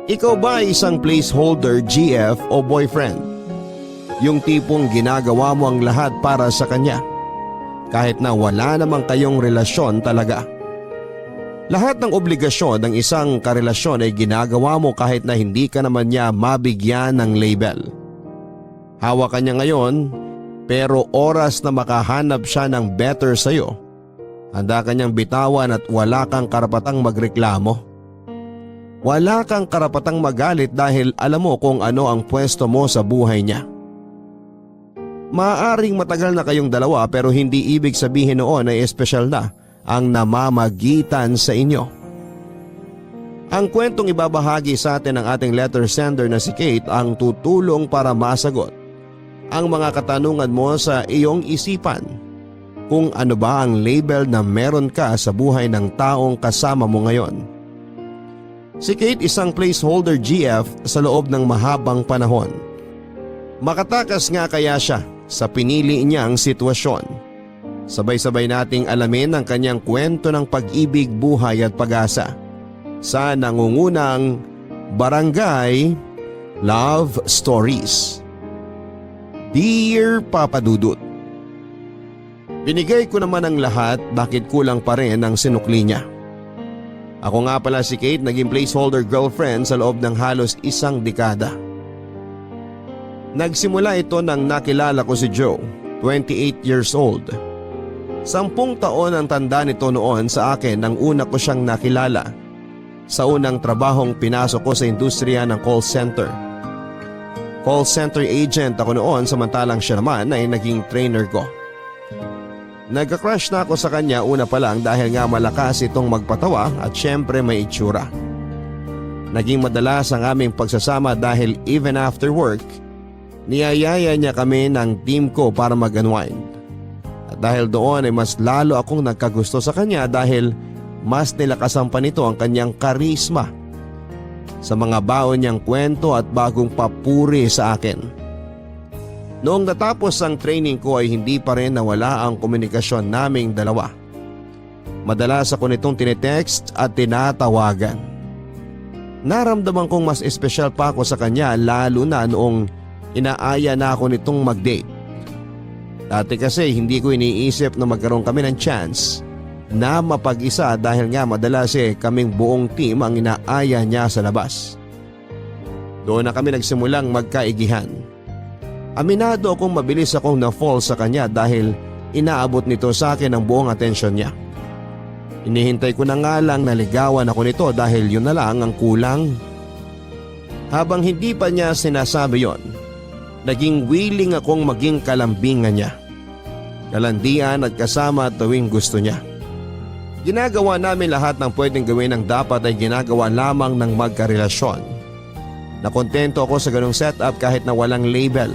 Ikaw ba ay isang placeholder, GF o boyfriend? Yung tipong ginagawa mo ang lahat para sa kanya, kahit na wala namang kayong relasyon talaga. Lahat ng obligasyon ng isang karelasyon ay ginagawa mo kahit na hindi ka naman niya mabigyan ng label. Hawak ka niya ngayon, pero oras na makahanap siya ng better sa'yo, handa ka niyang bitawan at wala kang karapatang magreklamo. Wala kang karapatang magalit dahil alam mo kung ano ang pwesto mo sa buhay niya. Maaaring matagal na kayong dalawa pero hindi ibig sabihin noon ay espesyal na ang namamagitan sa inyo. Ang kwentong ibabahagi sa atin ng ating letter sender na si Kate ang tutulong para masagot ang mga katanungan mo sa iyong isipan kung ano ba ang label na meron ka sa buhay ng taong kasama mo ngayon. Si Kate isang placeholder GF sa loob ng mahabang panahon. Makatakas nga kaya siya sa pinili niyang sitwasyon. Sabay-sabay nating alamin ang kanyang kwento ng pag-ibig, buhay at pag-asa sa nangungunang Barangay Love Stories. Dear Papa Dudut, binigay ko naman ang lahat, bakit kulang pa rin ang sinukli niya? Ako nga pala si Kate, naging placeholder girlfriend sa loob ng halos isang dekada. Nagsimula ito nang nakilala ko si Joe, 28 years old. 10 taon ang tanda nito noon sa akin nang una ko siyang nakilala sa unang trabahong pinasok ko sa industriya ng call center. Call center agent ako noon samantalang siya naman ay naging trainer ko. Nagka-crush na ako sa kanya una pa lang dahil nga malakas itong magpatawa at syempre may itsura. Naging madalas ang aming pagsasama dahil even after work, niyayaya niya kami ng team ko para mag-unwind. At dahil doon ay mas lalo akong nagkagusto sa kanya dahil mas nilakasan pa nito ang kanyang karisma sa mga baon niyang kwento at bagong papuri sa akin. Noong natapos ang training ko ay hindi pa rin nawala ang komunikasyon naming dalawa. Madalas ako nitong tinetext at tinatawagan. Naramdaman kong mas espesyal pa ako sa kanya lalo na noong inaaya na ako nitong mag-date. Dati kasi hindi ko iniisip na magkaroon kami ng chance na mapag-isa dahil nga madalas kaming buong team ang inaaya niya sa labas. Doon na kami nagsimulang magkaigihan. Aminado akong mabilis akong na-fall sa kanya dahil inaabot nito sa akin ang buong atensyon niya. Inihintay ko na nga lang naligawan ako nito dahil yun na lang ang kulang. Habang hindi pa niya sinasabi yon, naging willing akong maging kalambingan niya. Kalandian at kasama tuwing gusto niya. Ginagawa namin lahat ng pwedeng gawin ng dapat ay ginagawa lamang ng magkarelasyon. Nakontento ako sa ganong setup kahit na walang label.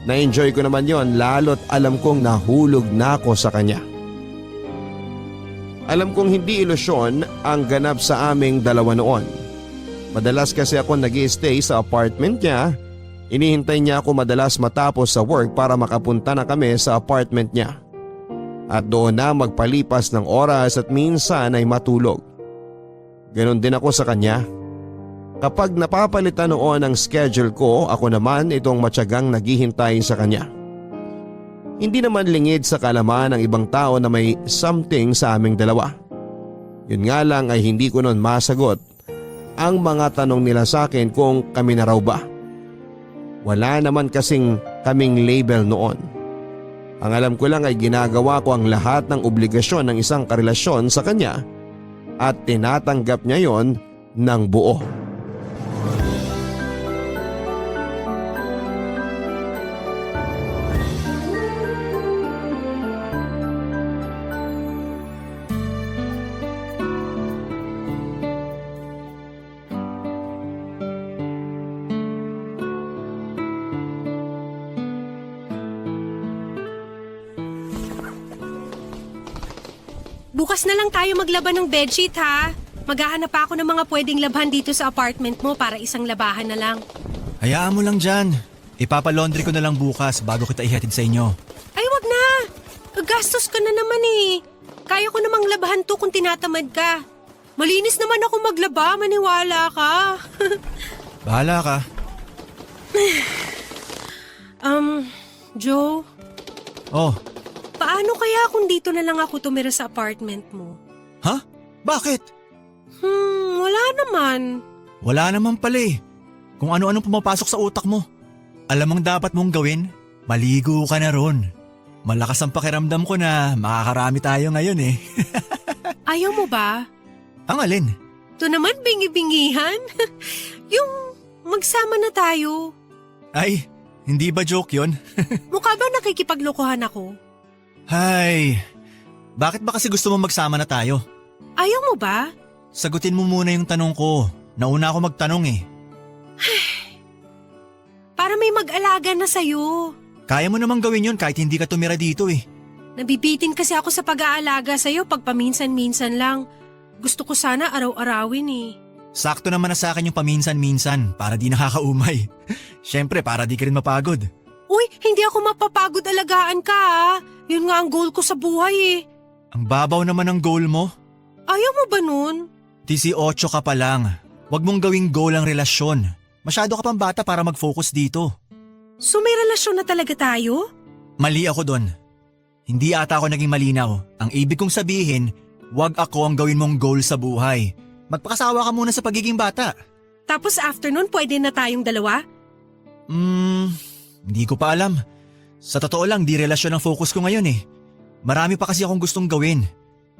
Na-enjoy ko naman yon lalo't alam kong nahulog na ako sa kanya. Alam kong hindi ilusyon ang ganap sa aming dalawa noon. Madalas kasi ako nag-i-stay sa apartment niya. Inihintay niya ako madalas matapos sa work para makapunta na kami sa apartment niya. At doon na magpalipas ng oras at minsan ay matulog. Ganon din ako sa kanya. Kapag napapalitan noon ang schedule ko, ako naman itong matyagang naghihintay sa kanya. Hindi naman lingid sa kalaman ng ibang tao na may something sa aming dalawa. Yun nga lang ay hindi ko noon masagot ang mga tanong nila sa akin kung kami na raw ba. Wala naman kasing kaming label noon. Ang alam ko lang ay ginagawa ko ang lahat ng obligasyon ng isang karelasyon sa kanya at tinatanggap niya yon ng buo. Bukas na lang tayo maglaban ng bedsheet ha. Maghahanap ako ng mga pwedeng labhan dito sa apartment mo para isang labahan na lang. Hayaan mo lang dyan. Ipapalaundry ko na lang bukas bago kita ihatid sa inyo. Ay wag na. Gagastos ka na naman eh. Kaya ko namang labahan to kung tinatamad ka. Malinis naman ako maglaba, maniwala ka. Bahala ka. Joe, Oh, paano kaya kung dito na lang ako tumira sa apartment mo? ha? Bakit? Wala naman. Wala naman pala eh. Kung ano-ano pumapasok sa utak mo. Alam mong dapat mong gawin? Maligo ka na ron. Malakas ang pakiramdam ko na makakarami tayo ngayon eh. Ayaw mo ba? Ang alin? Ito naman bingi-bingihan. Yung magsama na tayo. Ay, hindi ba joke yon? Mukha ba nakikipaglokohan ako? Hay, bakit ba kasi gusto mo magsama na tayo? Ayaw mo ba? Sagutin mo muna yung tanong ko. Nauna ako magtanong eh. Para may mag-alaga na sa'yo. Kaya mo namang gawin yon kahit hindi ka tumira dito eh. Nabibitin kasi ako sa pag-aalaga sa'yo pag paminsan-minsan lang. Gusto ko sana araw-arawin eh. Sakto naman na sa akin yung paminsan-minsan para di nakakaumay. Siyempre para di ka rin mapagod. Uy, hindi ako mapapagod alagaan ka ah. Yun nga ang goal ko sa buhay eh. Ang babaw naman ng goal mo. Ayaw mo ba nun? 18 ka pa lang. Huwag mong gawing goal ang relasyon. Masyado ka pang bata para mag-focus dito. So may relasyon na talaga tayo? Mali ako doon. Hindi ata ako naging malinaw. Ang ibig kong sabihin, huwag ako ang gawin mong goal sa buhay. Magpakasawa ka muna sa pagiging bata. Tapos after nun, pwede na tayong dalawa? Hindi ko pa alam. Sa totoo lang, di relasyon ang focus ko ngayon eh. Marami pa kasi akong gustong gawin.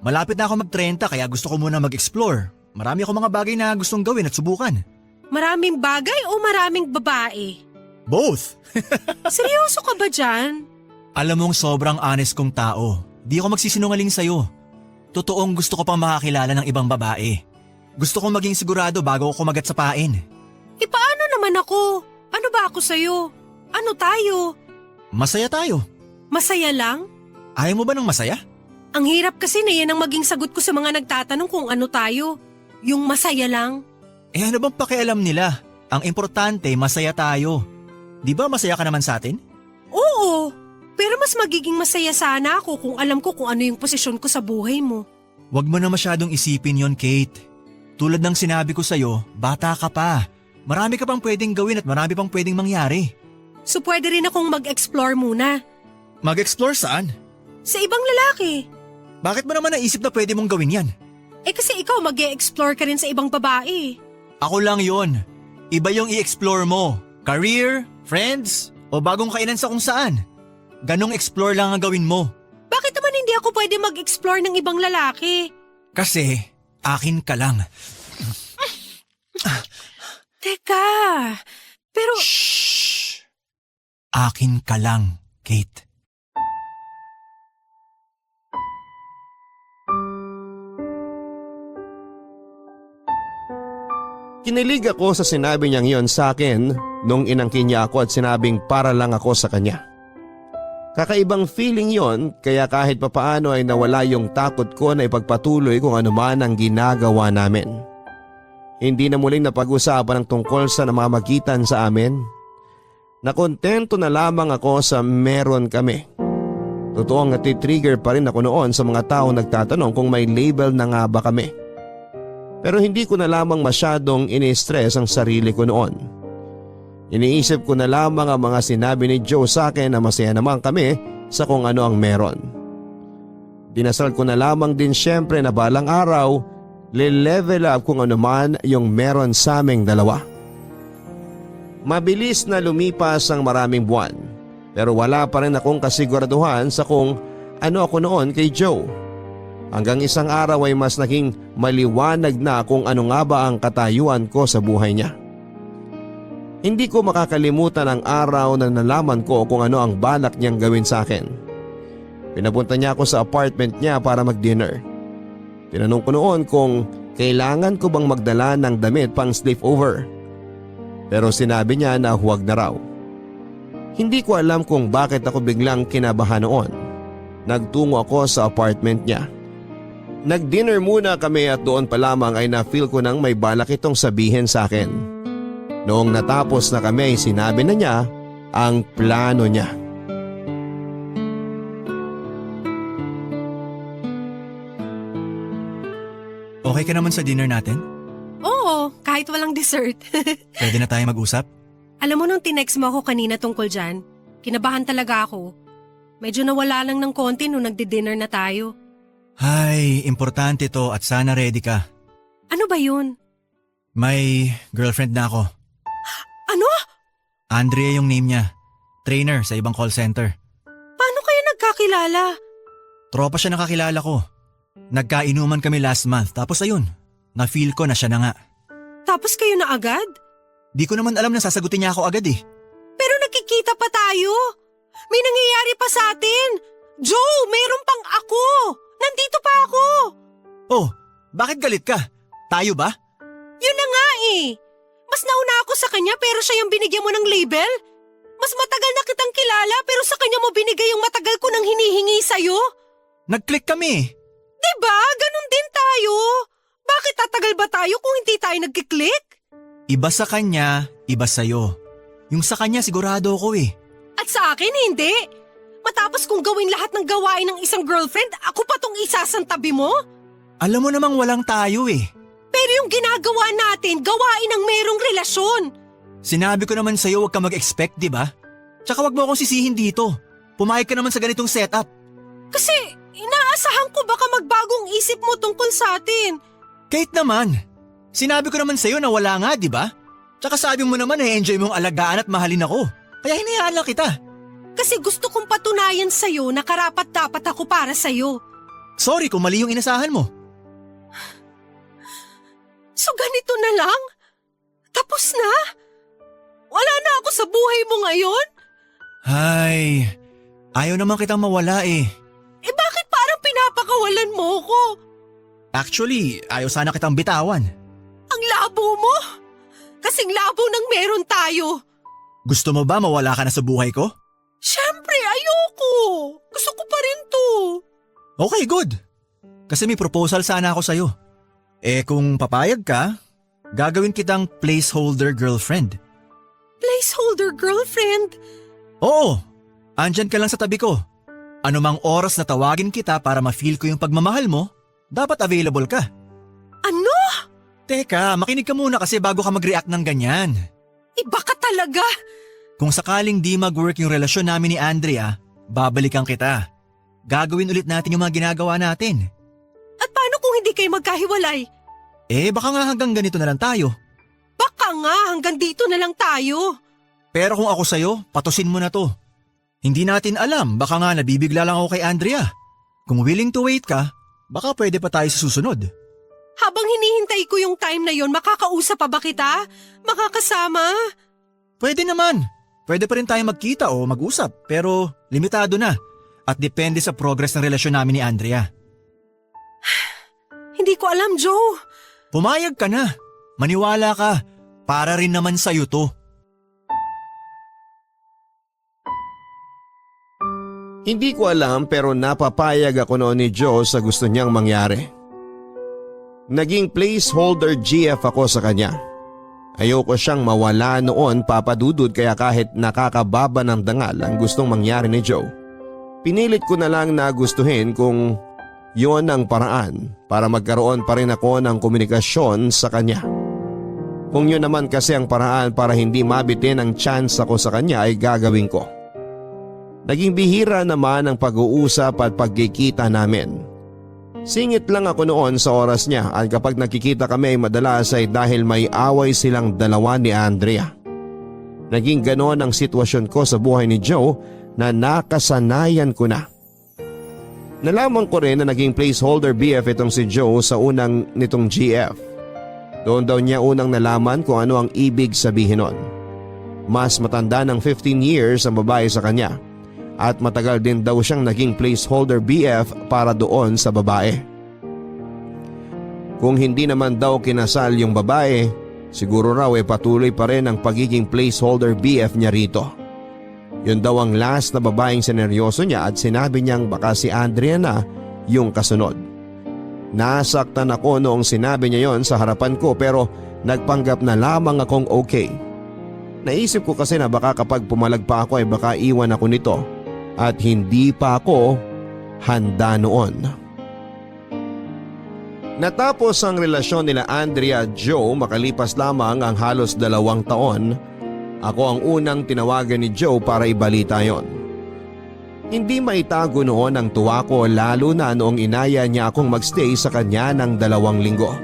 Malapit na ako mag-30 kaya gusto ko muna mag-explore. Marami akong mga bagay na gustong gawin at subukan. Maraming bagay o maraming babae? Both! Seryoso ka ba dyan? Alam mong sobrang honest kong tao. Di ako magsisinungaling sa'yo. Totoong gusto ko pang makakilala ng ibang babae. Gusto kong maging sigurado bago ako kumagat sa pain. E paano naman ako? Ano ba ako sa'yo? Ano tayo? Masaya tayo. Masaya lang? Ayaw mo ba ng masaya? Ang hirap kasi na yan ang maging sagot ko sa mga nagtatanong kung ano tayo. Yung masaya lang. Eh ano bang pakialam nila? Ang importante, masaya tayo. Di ba masaya ka naman sa atin? Oo, pero mas magiging masaya sana ako kung alam ko kung ano yung posisyon ko sa buhay mo. Huwag mo na masyadong isipin yon, Kate. Tulad ng sinabi ko sa'yo, bata ka pa. Marami ka pang pwedeng gawin at marami pang pwedeng mangyari. So pwede rin akong mag-explore muna. Mag-explore saan? Sa ibang lalaki. Bakit mo naman naisip na pwede mong gawin yan? Eh kasi ikaw mag-e-explore ka rin sa ibang babae. Ako lang yon. Iba yung i-explore mo. Career, friends, o bagong kainan sa kung saan. Ganong explore lang ang gawin mo. Bakit naman hindi ako pwede mag-explore ng ibang lalaki? Kasi akin ka lang. Teka, pero... Shh! Akin ka lang, Kate. Kinilig ako sa sinabi niyang yon sa akin nung inangkin niya ako at sinabing para lang ako sa kanya. Kakaibang feeling yon kaya kahit papaano ay nawala yung takot ko na ipagpatuloy kung ano man ang ginagawa namin. Hindi na muling napag-usapan ang tungkol sa namamagitan sa amin. Nakontento na lamang ako sa meron kami. Totoong natitrigger pa rin ako noon sa mga tao nagtatanong kung may label na nga ba kami. Pero hindi ko na lamang masyadong ini-stress ang sarili ko noon. Iniisip ko na lamang ang mga sinabi ni Joe sa akin na masaya naman kami sa kung ano ang meron. Dinasal ko na lamang din syempre na balang araw, le-level up kung ano man yung meron sa aming dalawa. Mabilis na lumipas ang maraming buwan, pero wala pa rin akong kasiguraduhan sa kung ano ako noon kay Joe. Hanggang isang araw ay mas naging maliwanag na kung ano nga ba ang katayuan ko sa buhay niya. Hindi ko makakalimutan ang araw na nalaman ko kung ano ang balak niyang gawin sa akin. Pinapunta niya ako sa apartment niya para mag-dinner. Tinanong ko noon kung kailangan ko bang magdala ng damit pang sleepover. Pero sinabi niya na huwag na raw. Hindi ko alam kung bakit ako biglang kinabahan noon. Nagtungo ako sa apartment niya. Nag-dinner muna kami at doon pa lamang ay na-feel ko nang may balak itong sabihin sa akin. Noong natapos na kami ay sinabi na niya ang plano niya. Okay ka naman sa dinner natin? Oo, kahit kahit walang dessert. Pwede na tayo mag-usap? Alam mo nung tinext mo ako kanina tungkol dyan, kinabahan talaga ako. Medyo nawala lang ng konti nung nagdi-dinner na tayo. Ay, importante to at sana ready ka. Ano ba yun? May girlfriend na ako. Ano? Andrea yung name niya. Trainer sa ibang call center. Paano kayo nagkakilala? Tropa siya nakakilala ko. Nagkainuman kami last month tapos ayun, na-feel ko na siya na nga. Tapos kayo na agad? Di ko naman alam na sasagutin niya ako agad eh. Pero nakikita pa tayo. May nangyayari pa sa atin. Joe, mayroon pang ako. Nandito pa ako. Oh, bakit galit ka? Tayo ba? Yun na nga eh. Mas nauna ako sa kanya pero siya yung binigyan mo ng label. Mas matagal na kitang kilala pero sa kanya mo binigay yung matagal ko nang hinihingi sa'yo. Nag-click kami. Diba? Ganon din tayo. Bakit tatagal ba tayo kung hindi tayo nagkiklik? Iba sa kanya, iba sa'yo. Yung sa kanya sigurado ako eh. At sa akin hindi. Matapos kong gawin lahat ng gawain ng isang girlfriend, ako pa tong isasantabi mo? Alam mo namang walang tayo eh. Pero yung ginagawa natin, gawain ng merong relasyon. Sinabi ko naman sa'yo huwag ka mag-expect, di ba? Tsaka wag mo akong sisihin dito. Pumayag ka naman sa ganitong setup. Kasi inaasahan ko baka magbagong isip mo tungkol sa atin. Kahit naman. Sinabi ko naman sa'yo na wala nga, di ba? Tsaka sabi mo naman na enjoy mong alagaan at mahalin ako. Kaya hinayaan lang kita. Kasi gusto kong patunayan sa'yo na karapat-dapat ako para sa'yo. Sorry kung mali yung inasahan mo. So ganito na lang? Tapos na? Wala na ako sa buhay mo ngayon? Ay, ayaw naman kitang mawala eh. Eh bakit parang pinapakawalan mo ko? Actually, ayaw sana kitang bitawan. Ang labo mo? Kasing labo ng meron tayo. Gusto mo ba mawala ka na sa buhay ko? Siyempre, ayoko. Gusto ko pa rin to. Okay, good. Kasi may proposal sana ako sa'yo. Eh kung papayag ka, gagawin kitang placeholder girlfriend. Placeholder girlfriend? Oo, andyan ka lang sa tabi ko. Anumang oras na tawagin kita para ma-feel ko yung pagmamahal mo, dapat available ka. Ano? Teka, makinig ka muna kasi bago ka mag-react ng ganyan. Iba ka talaga. Kung sakaling di mag-work yung relasyon namin ni Andrea, babalikan kita. Gagawin ulit natin yung mga ginagawa natin. At paano kung hindi kayo magkahiwalay? Eh baka nga hanggang ganito na lang tayo. Baka nga hanggang dito na lang tayo. Pero kung ako sa'yo, patusin mo na to. Hindi natin alam, baka nga nabibigla lang ako kay Andrea. Kung willing to wait ka, baka pwede pa tayo sa susunod. Habang hinihintay ko yung time na yon, makakausap pa ba kita? Makakasama? Pwede naman. Pwede pa rin tayo magkita o mag-usap, pero limitado na. At depende sa progress ng relasyon namin ni Andrea. Hindi ko alam, Joe. Pumayag ka na. Maniwala ka. Para rin naman sa'yo to. Hindi ko alam pero napapayag ako noon ni Joe sa gusto niyang mangyari. Naging placeholder GF ako sa kanya. Ayoko siyang mawala noon papadudod kaya kahit nakakababa ng dangal ang gustong mangyari ni Joe. Pinilit ko na lang na gustuhin kung yon ang paraan para magkaroon pa rin ako ng komunikasyon sa kanya. Kung yun naman kasi ang paraan para hindi mabitin ang chance ako sa kanya ay gagawin ko. Naging bihira naman ang pag-uusap at pagkikita namin. Singit lang ako noon sa oras niya at kapag nakikita kami ay madalas ay dahil may away silang dalawa ni Andrea. Naging ganon ang sitwasyon ko sa buhay ni Joe na nakasanayan ko na. Nalaman ko rin na naging placeholder BF itong si Joe sa unang nitong GF. Doon daw niya unang nalaman kung ano ang ibig sabihin nun. Mas matanda ng 15 years ang babae sa kanya at matagal din daw siyang naging placeholder BF para doon sa babae. Kung hindi naman daw kinasal yung babae, siguro raw ay patuloy pa rin ang pagiging placeholder BF niya rito. Yun daw ang last na babaeng sineryoso niya at sinabi niyang baka si Andrea na yung kasunod. Nasaktan ako noong sinabi niya yon sa harapan ko pero nagpanggap na lamang akong okay. Naisip ko kasi na baka kapag pumalag pa ako ay baka iwan ako nito at hindi pa ako handa noon. Natapos ang relasyon nila Andrea at Joe makalipas lamang ang halos 2 taon. Ako ang unang tinawagan ni Joe para ibalita yon. Hindi maitago noon ang tuwa ko lalo na noong inaya niya akong magstay sa kanya ng 2 linggo.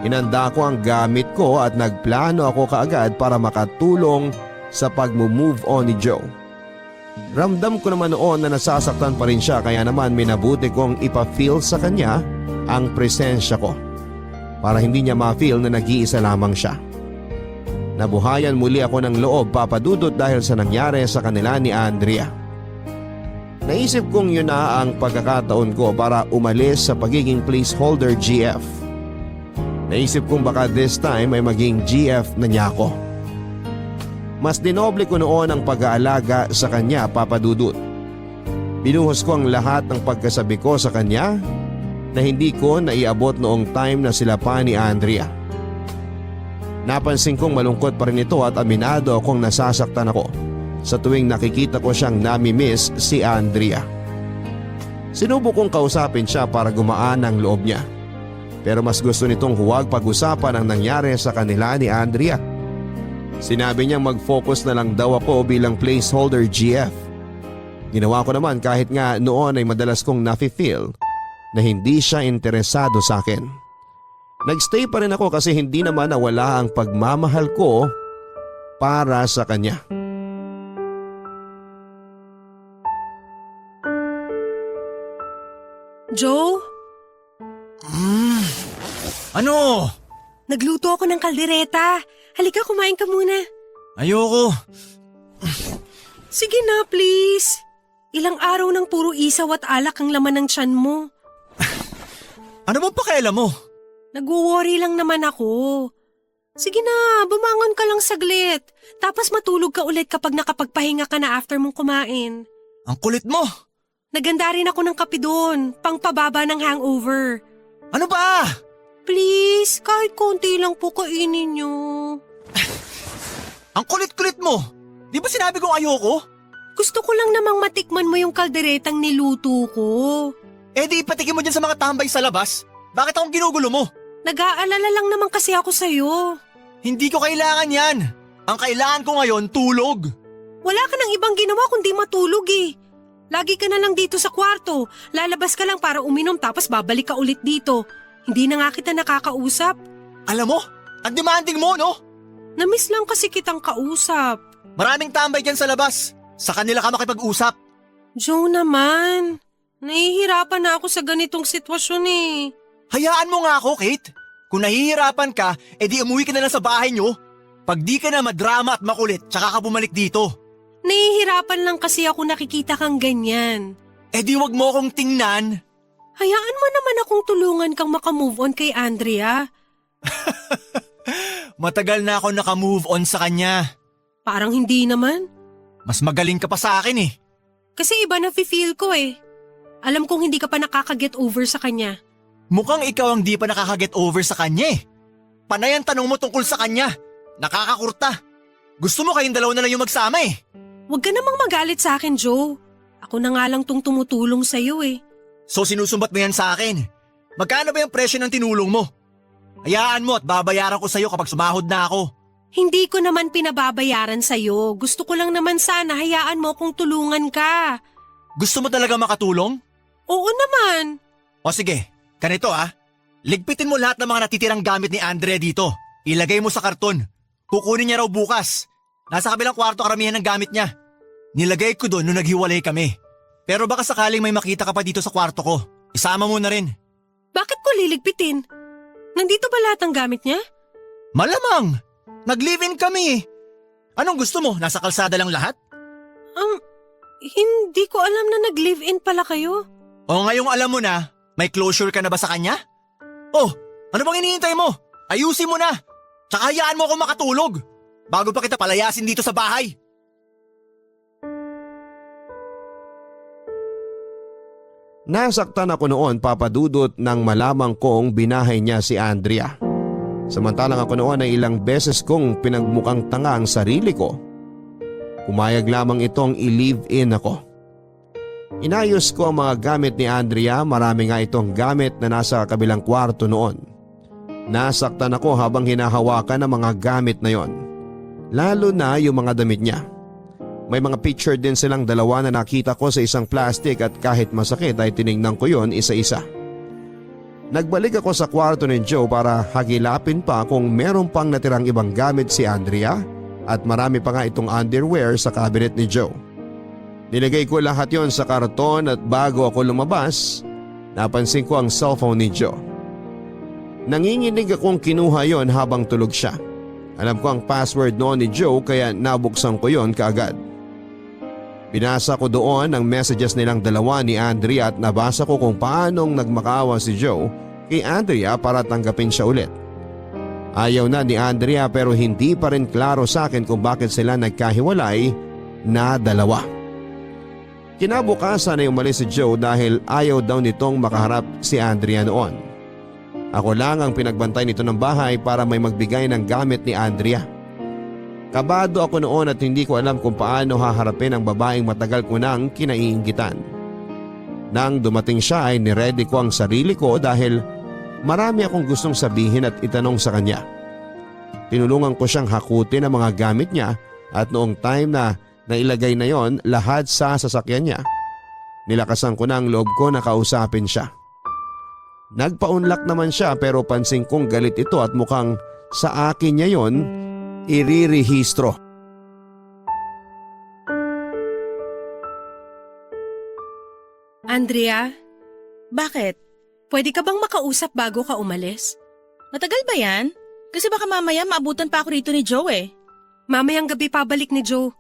Inanda ko ang gamit ko at nagplano ako kaagad para makatulong sa pag-move on ni Joe. Ramdam ko naman noon na nasasaktan pa rin siya kaya naman minabuti kong ipa-feel sa kanya ang presensya ko para hindi niya ma-feel na nag-iisa lamang siya. Nabuhayan muli ako ng loob papadudot dahil sa nangyari sa kanila ni Andrea. Naisip kong yun na ang pagkakataon ko para umalis sa pagiging placeholder GF. Naisip kong baka this time ay maging GF na niya ako. Mas dinoble ko noon ang pag-aalaga sa kanya papadudot. Binuhos ko ang lahat ng pagkasabi ko sa kanya na hindi ko naiabot noong time na sila pa ni Andrea. Napansin kong malungkot pa rin ito at aminado akong nasasaktan ako sa tuwing nakikita ko siyang nami-miss si Andrea. Sinubok kong kausapin siya para gumaan ang loob niya. Pero mas gusto nitong huwag pag-usapan ang nangyari sa kanila ni Andrea. Sinabi niyang mag-focus na lang daw ako bilang placeholder GF. Ginawa ko naman kahit nga noon ay madalas kong nafe-feel na hindi siya interesado sa akin. Nagstay pa rin ako kasi hindi naman nawala ang pagmamahal ko para sa kanya. Joe? Ano? Nagluto ako ng kaldereta. Halika, kumain ka muna. Ayoko. Sige na, please. Ilang araw nang puro isaw at alak ang laman ng tiyan mo. Ano bang pakialam mo? Nag-worry lang naman ako. Sige na, bumangon ka lang saglit. Tapos matulog ka ulit kapag nakapagpahinga ka na after mong kumain. Ang kulit mo. Naganda rin ako ng kape doon, pangpababa ng hangover. Ano ba? Please, kahit konti lang po kainin niyo. Ang kulit-kulit mo. Di ba sinabi kong ayoko? Gusto ko lang namang matikman mo yung kalderetang niluto ko. Eh di ipatikin mo dyan sa mga tambay sa labas. Bakit akong ginugulo mo? Nag-aalala lang naman kasi ako sa'yo. Hindi ko kailangan yan. Ang kailangan ko ngayon, tulog. Wala ka nang ibang ginawa kundi matulog eh. Lagi ka na lang dito sa kwarto. Lalabas ka lang para uminom tapos babalik ka ulit dito. Hindi na nga kita nakakausap. Alam mo, ang demanding mo, no? Namiss lang kasi kitang kausap. Maraming tambay dyan sa labas. Sa kanila ka makipag-usap. Joe naman, nahihirapan na ako sa ganitong sitwasyon eh. Hayaan mo nga ako, Kate. Kung nahihirapan ka, edi umuwi ka na lang sa bahay nyo. Pag di ka na madrama at makulit, tsaka ka bumalik dito. Nahihirapan lang kasi ako nakikita kang ganyan. Edi wag mo akong tingnan. Hayaan mo naman akong tulungan kang makamove on kay Andrea. Matagal na ako nakamove on sa kanya. Parang hindi naman. Mas magaling ka pa sa akin eh. Kasi iba na feel ko eh. Alam kong hindi ka pa nakaka-get over sa kanya. Mukhang ikaw ang di pa nakaka-get over sa kanya eh. Panay ang tanong mo tungkol sa kanya. Nakakakurta. Gusto mo kayong dalawa na lang yung magsama eh. Huwag ka namang magalit sa akin, Joe. Ako na nga lang tong tumutulong sa'yo eh. So sinusumbat mo yan sa akin. Magkano ba yung presyo ng tinulong mo? Hayaan mo at babayaran ko sa'yo kapag sumahod na ako. Hindi ko naman pinababayaran sa'yo. Gusto ko lang naman sana hayaan mo kung tulungan ka. Gusto mo talaga makatulong? Oo naman. O sige, ganito ah. Ligpitin mo lahat ng mga natitirang gamit ni Andrea dito. Ilagay mo sa karton. Kukunin niya raw bukas. Nasa kabilang kwarto karamihan ng gamit niya. Nilagay ko doon nung naghiwalay kami. Pero baka sakaling may makita ka pa dito sa kwarto ko. Isama mo na rin. Bakit ko liligpitin? Nandito ba lahat ng gamit niya? Malamang! Nag-live-in kami. Anong gusto mo? Nasa kalsada lang lahat? Hindi ko alam na nag-live-in pala kayo. O ngayong alam mo na, may closure ka na ba sa kanya? Oh, ano bang hinihintay mo? Ayusin mo na. Tsaka hayaan mo akong makatulog. Bago pa kita palayasin dito sa bahay. Nasaktan ako noon papadudot nang malamang kong binahay niya si Andrea. Samantalang ako noon ay ilang beses kong pinagmukhang tanga ang sarili ko. Pumayag lamang itong i-live-in ako. Inayos ko ang mga gamit ni Andrea, marami nga itong gamit na nasa kabilang kwarto noon. Nasaktan ako habang hinahawakan ang mga gamit na yon. Lalo na yung mga damit niya. May mga picture din silang dalawa na nakita ko sa isang plastic at kahit masakit ay tiningnan ko yon isa-isa. Nagbalik ako sa kwarto ni Joe para hagilapin pa kung meron pang natirang ibang gamit si Andrea at marami pa nga itong underwear sa cabinet ni Joe. Nilagay ko lahat yon sa karton at bago ako lumabas, napansin ko ang cellphone ni Joe. Nanginginig akong kinuha yon habang tulog siya. Alam ko ang password noon ni Joe kaya nabuksan ko yon kaagad. Binasa ko doon ang messages nilang dalawa ni Andrea at nabasa ko kung paanong nagmakaawa si Joe kay Andrea para tanggapin siya ulit. Ayaw na ni Andrea pero hindi pa rin klaro sa akin kung bakit sila nagkahiwalay na dalawa. Kinabukasan ay umalis si Joe dahil ayaw daw nitong makaharap si Andrea noon. Ako lang ang pinagbantay nito ng bahay para may magbigay ng gamit ni Andrea. Kabado ako noon at hindi ko alam kung paano haharapin ang babaeng matagal ko nang kinaiinggitan. Nang dumating siya ay niready ko ang sarili ko dahil marami akong gustong sabihin at itanong sa kanya. Tinulungan ko siyang hakutin ang mga gamit niya at noong time na nailagay na yon lahat sa sasakyan niya, nilakasan ko na ang loob ko na kausapin siya. Nagpaunlak naman siya pero pansin kong galit ito at mukhang sa akin niya yon irirehistro. Andrea, Bakit? pwede ka bang makausap bago ka umalis? Matagal ba yan? Kasi baka mamaya maabutan pa ako rito ni Joe eh. Mamayang gabi pabalik ni Joe.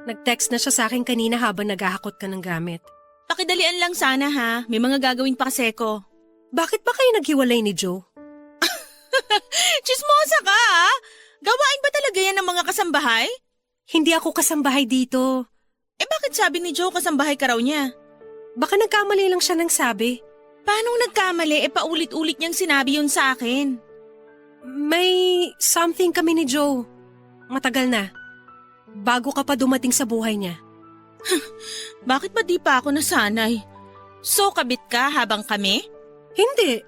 Nag-text na siya sa akin kanina habang naghahakot ka ng gamit. Pakidalian lang sana ha, may mga gagawin pa kasi ko. Bakit ba kayo naghiwalay ni Joe? Chismosa ka ha? Gawain ba talaga yan ng mga kasambahay? Hindi ako kasambahay dito. Eh bakit sabi ni Joe kasambahay ka raw niya? Baka nagkamali lang siya ng sabi. Paanong nagkamali paulit-ulit niyang sinabi yun sa akin? May something kami ni Joe. Matagal na. Bago ka pa dumating sa buhay niya. Bakit ba di pa ako nasanay? So kabit ka habang kami? Hindi.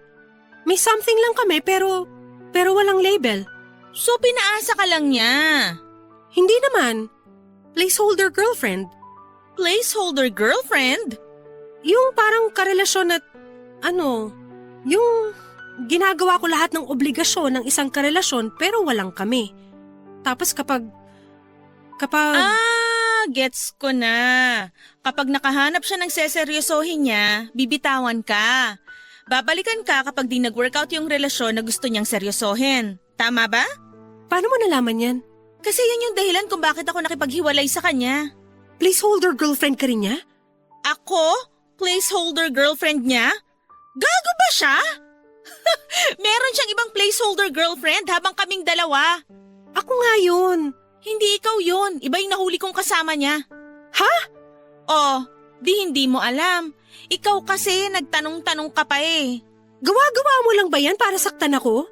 May something lang kami pero walang label. So pinaasa ka lang niya? Hindi naman. Placeholder girlfriend. Placeholder girlfriend? Yung parang karelasyon at yung ginagawa ko lahat ng obligasyon ng isang karelasyon pero walang kami. Tapos kapag Gets ko na. Kapag nakahanap siya ng seseryosohin niya, bibitawan ka. Babalikan ka kapag di nag-workout yung relasyon na gusto niyang seryosohin. Tama ba? paano mo nalaman yan? Kasi yan yung dahilan kung bakit ako nakipaghiwalay sa kanya. Placeholder girlfriend ka rin niya? Ako? Placeholder girlfriend niya? Gago ba siya? Meron siyang ibang placeholder girlfriend habang kaming dalawa. Ako nga yun. Hindi ikaw yun. Iba yung nahuli kong kasama niya. Ha? Oh, di hindi mo alam. Ikaw kasi nagtanong-tanong ka pa eh. Gawa-gawa mo lang ba yan para saktan ako?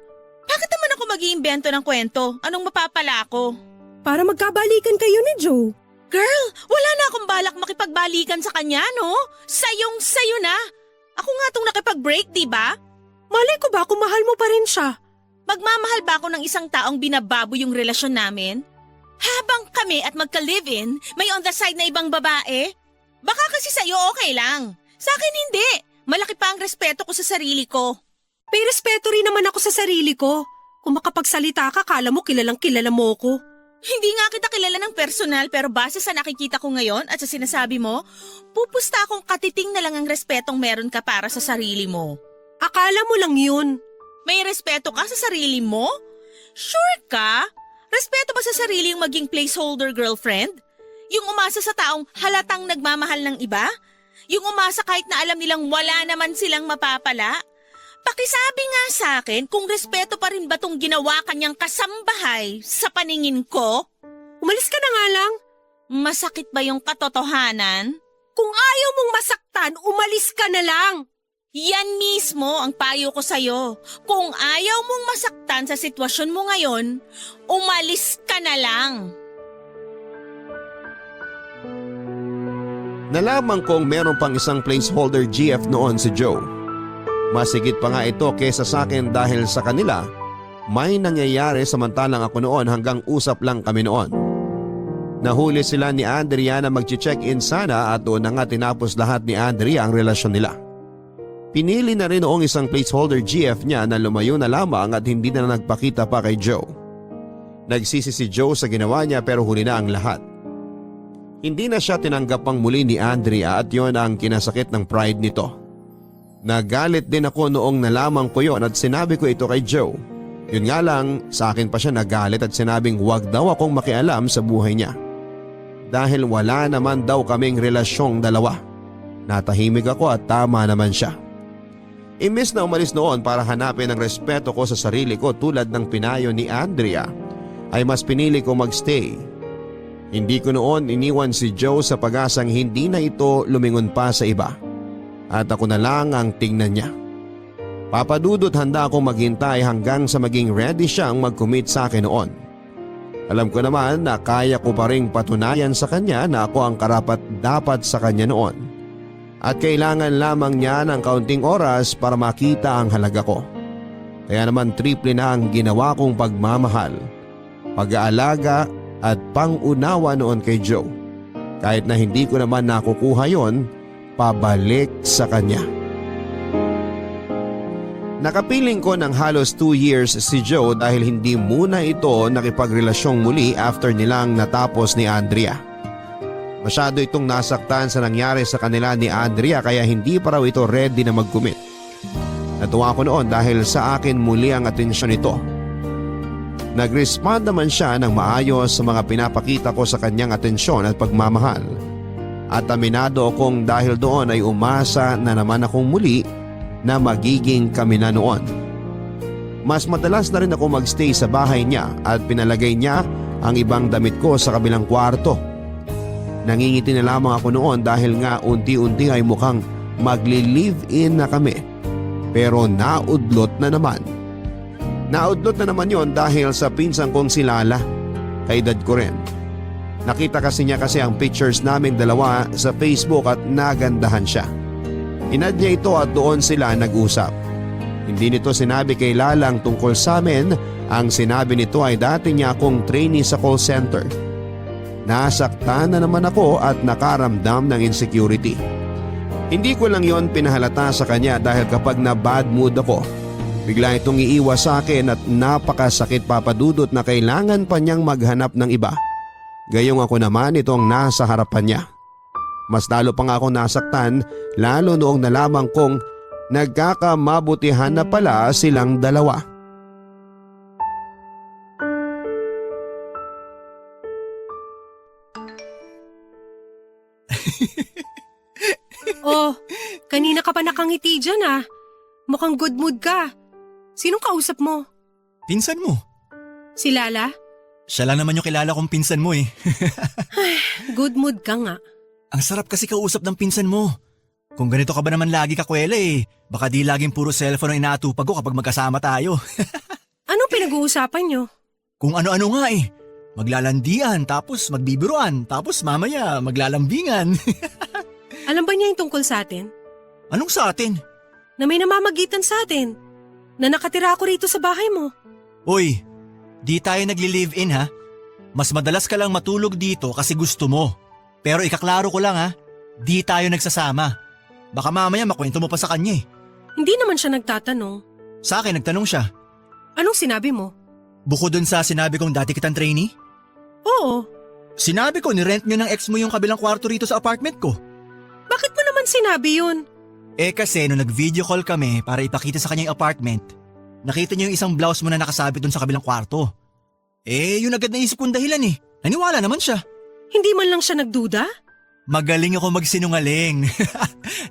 Bakit naman ako mag-iimbento ng kwento? Anong mapapala ako? Para magkabalikan kayo ni Joe. Girl, wala na akong balak makipagbalikan sa kanya, no? Sayong-sayo na. Ako nga tong nakipag-break, di ba? Malay ko ba kung mahal mo pa rin siya? Magmamahal ba ako ng isang taong binababo yung relasyon namin? Habang kami at magka-live-in, may on the side na ibang babae? Baka kasi sa'yo okay lang. Sa akin hindi. Malaki pa ang respeto ko sa sarili ko. May respeto rin naman ako sa sarili ko. Kung makapagsalita ka, kala mo kilalang kilala mo ko. Hindi nga kita kilala ng personal pero base sa nakikita ko ngayon at sa sinasabi mo, pupusta akong katiting na lang ang respetong meron ka para sa sarili mo. Akala mo lang yun. May respeto ka sa sarili mo? Sure ka? Respeto ba sa sarili yung maging placeholder girlfriend? Yung umasa sa taong halatang nagmamahal ng iba? Yung umasa kahit na alam nilang wala naman silang mapapala? Pakisabi nga sa akin kung respeto pa rin ba tong ginawa kanyang kasambahay sa paningin ko? Umalis ka na nga lang. Masakit ba yung katotohanan? Kung ayaw mong masaktan, umalis ka na lang. Yan mismo ang payo ko sa'yo. Kung ayaw mong masaktan sa sitwasyon mo ngayon, umalis ka na lang. Nalaman kong meron pang isang placeholder GF noon si Joe. Masigit pa nga ito kesa sa akin dahil sa kanila may nangyayari samantalang ako noon hanggang usap lang kami noon. Nahuli sila ni Andrea na mag-check-in sana at doon na nga tinapos lahat ni Andrea ang relasyon nila. Pinili na rin noong isang placeholder GF niya na lumayo na lamang at hindi na nagpakita pa kay Joe. Nagsisi si Joe sa ginawa niya pero huli na ang lahat. Hindi na siya tinanggap pang muli ni Andrea at yon ang kinasakit ng pride nito. Nagalit din ako noong nalaman ko yon at sinabi ko ito kay Joe. Yun nga lang, sa akin pa siya nagalit at sinabing wag daw akong makialam sa buhay niya. Dahil wala naman daw kaming relasyong dalawa. Natahimik ako at tama naman siya. Imbes na umalis noon para hanapin ang respeto ko sa sarili ko tulad ng pinayo ni Andrea, ay mas pinili ko magstay. Hindi ko noon iniwan si Joe sa pag-asang hindi na ito lumingon pa sa iba. At ako na lang ang tingnan niya. Papadudot handa akong maghintay hanggang sa maging ready siyang mag-commit sa akin noon. Alam ko naman na kaya ko pa ring patunayan sa kanya na ako ang karapat-dapat sa kanya noon. At kailangan lamang niya ng kaunting oras para makita ang halaga ko. Kaya naman triple na ang ginawa kong pagmamahal, pag-aalaga at pang-unawa noon kay Joe. Kahit na hindi ko naman nakukuha yon, pabalik sa kanya. Nakapiling ko ng halos 2 years si Joe dahil hindi muna ito nakipagrelasyon muli after nilang natapos ni Andrea. Masyado itong nasaktan sa nangyari sa kanila ni Andrea kaya hindi pa raw ito ready na mag-commit. Natuwa ko noon dahil sa akin muli ang atensyon nito. Nag-respond naman siya ng maayos sa mga pinapakita ko sa kanyang atensyon at pagmamahal. At aminado akong dahil doon ay umasa na naman akong muli na magiging kami na noon. Mas madalas na rin ako magstay sa bahay niya at pinalagay niya ang ibang damit ko sa kabilang kwarto. Nangingiti na lamang ako noon dahil nga unti-unti ay mukhang magli-live-in na kami. Pero naudlot na naman. Naudlot na naman yon dahil sa pinsan kong si Lala. Kaedad ko rin. Nakita kasi niya ang pictures naming dalawa sa Facebook at nagandahan siya. Inad niya ito at doon sila nag-usap. Hindi nito sinabi kay Lalang tungkol sa amin, ang sinabi nito ay dati niya akong trainee sa call center. Nasaktan na naman ako at nakaramdam ng insecurity. Hindi ko lang yon pinahalata sa kanya dahil kapag na bad mood ako, bigla itong iiwas sa akin at napakasakit papadudot na kailangan pa niyang maghanap ng iba. Gayong ako naman itong nasa harapan niya. Mas lalo pa nga ako nasaktan lalo noong nalaman kong nagkakamabutihan na pala silang dalawa. Oh, kanina ka pa nakangiti dyan ah. Mukhang good mood ka. Sinong kausap mo? Pinsan mo. Si Lala? Siya lang naman yung kilala kong pinsan mo eh. Good mood ka nga. Ang sarap kasi kausap ng pinsan mo. Kung ganito ka ba naman lagi kakwela eh, baka di laging puro cellphone ang inaatupag ko kapag magkasama tayo. Anong pinag-uusapan nyo? Kung ano-ano nga eh. Maglalandian, tapos magbibiruan, tapos mamaya maglalambingan. Alam ba niya yung tungkol sa atin? Anong sa atin? Na may namamagitan sa atin. Na nakatira ako rito sa bahay mo. Uy, di tayo nagli-live-in ha. Mas madalas ka lang matulog dito kasi gusto mo. Pero ikaklaro ko lang ha, di tayo nagsasama. Baka mamaya makwento mo pa sa kanya eh. Hindi naman siya nagtatanong. Sa akin nagtanong siya. Anong sinabi mo? Bukod dun sa sinabi kong dati kitang trainee? Oo. Sinabi ko ni-rent nyo ng ex mo yung kabilang kwarto rito sa apartment ko. Bakit mo naman sinabi yun? Eh kasi nung nag-video call kami para ipakita sa kanya yung apartment, nakita niya yung isang blouse mo na nakasabit dun sa kabilang kwarto. Eh yun agad naisip kong dahilan eh. Naniwala naman siya. Hindi man lang siya nagduda? Magaling ako magsinungaling.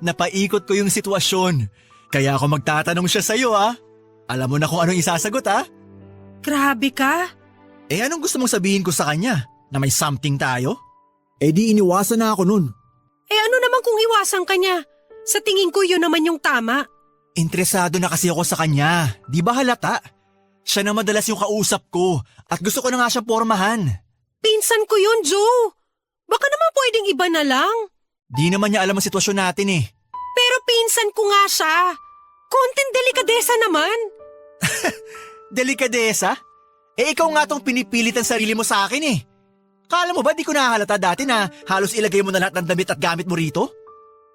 Napaikot ko yung sitwasyon. Kaya ako magtatanong siya sa'yo ah. Alam mo na kung anong isasagot ah. Grabe ka. Eh anong gusto mong sabihin ko sa kanya? Na may something tayo? Eh di iniwasan na ako nun. Eh ano naman kung iwasan ka niya? Sa tingin ko yun naman yung tama. Interesado na kasi ako sa kanya. Di ba halata? Siya na madalas yung kausap ko at gusto ko na nga siyang pormahan. Pinsan ko yun, Joe. Baka naman pwedeng iba na lang. Di naman niya alam ang sitwasyon natin eh. Pero pinsan ko nga siya. Konting delikadesa naman. Delikadesa? Eh ikaw nga tong pinipilit ang sarili mo sa akin eh. Kala mo ba di ko nahahalata dati na halos ilagay mo na lahat ng damit at gamit mo rito?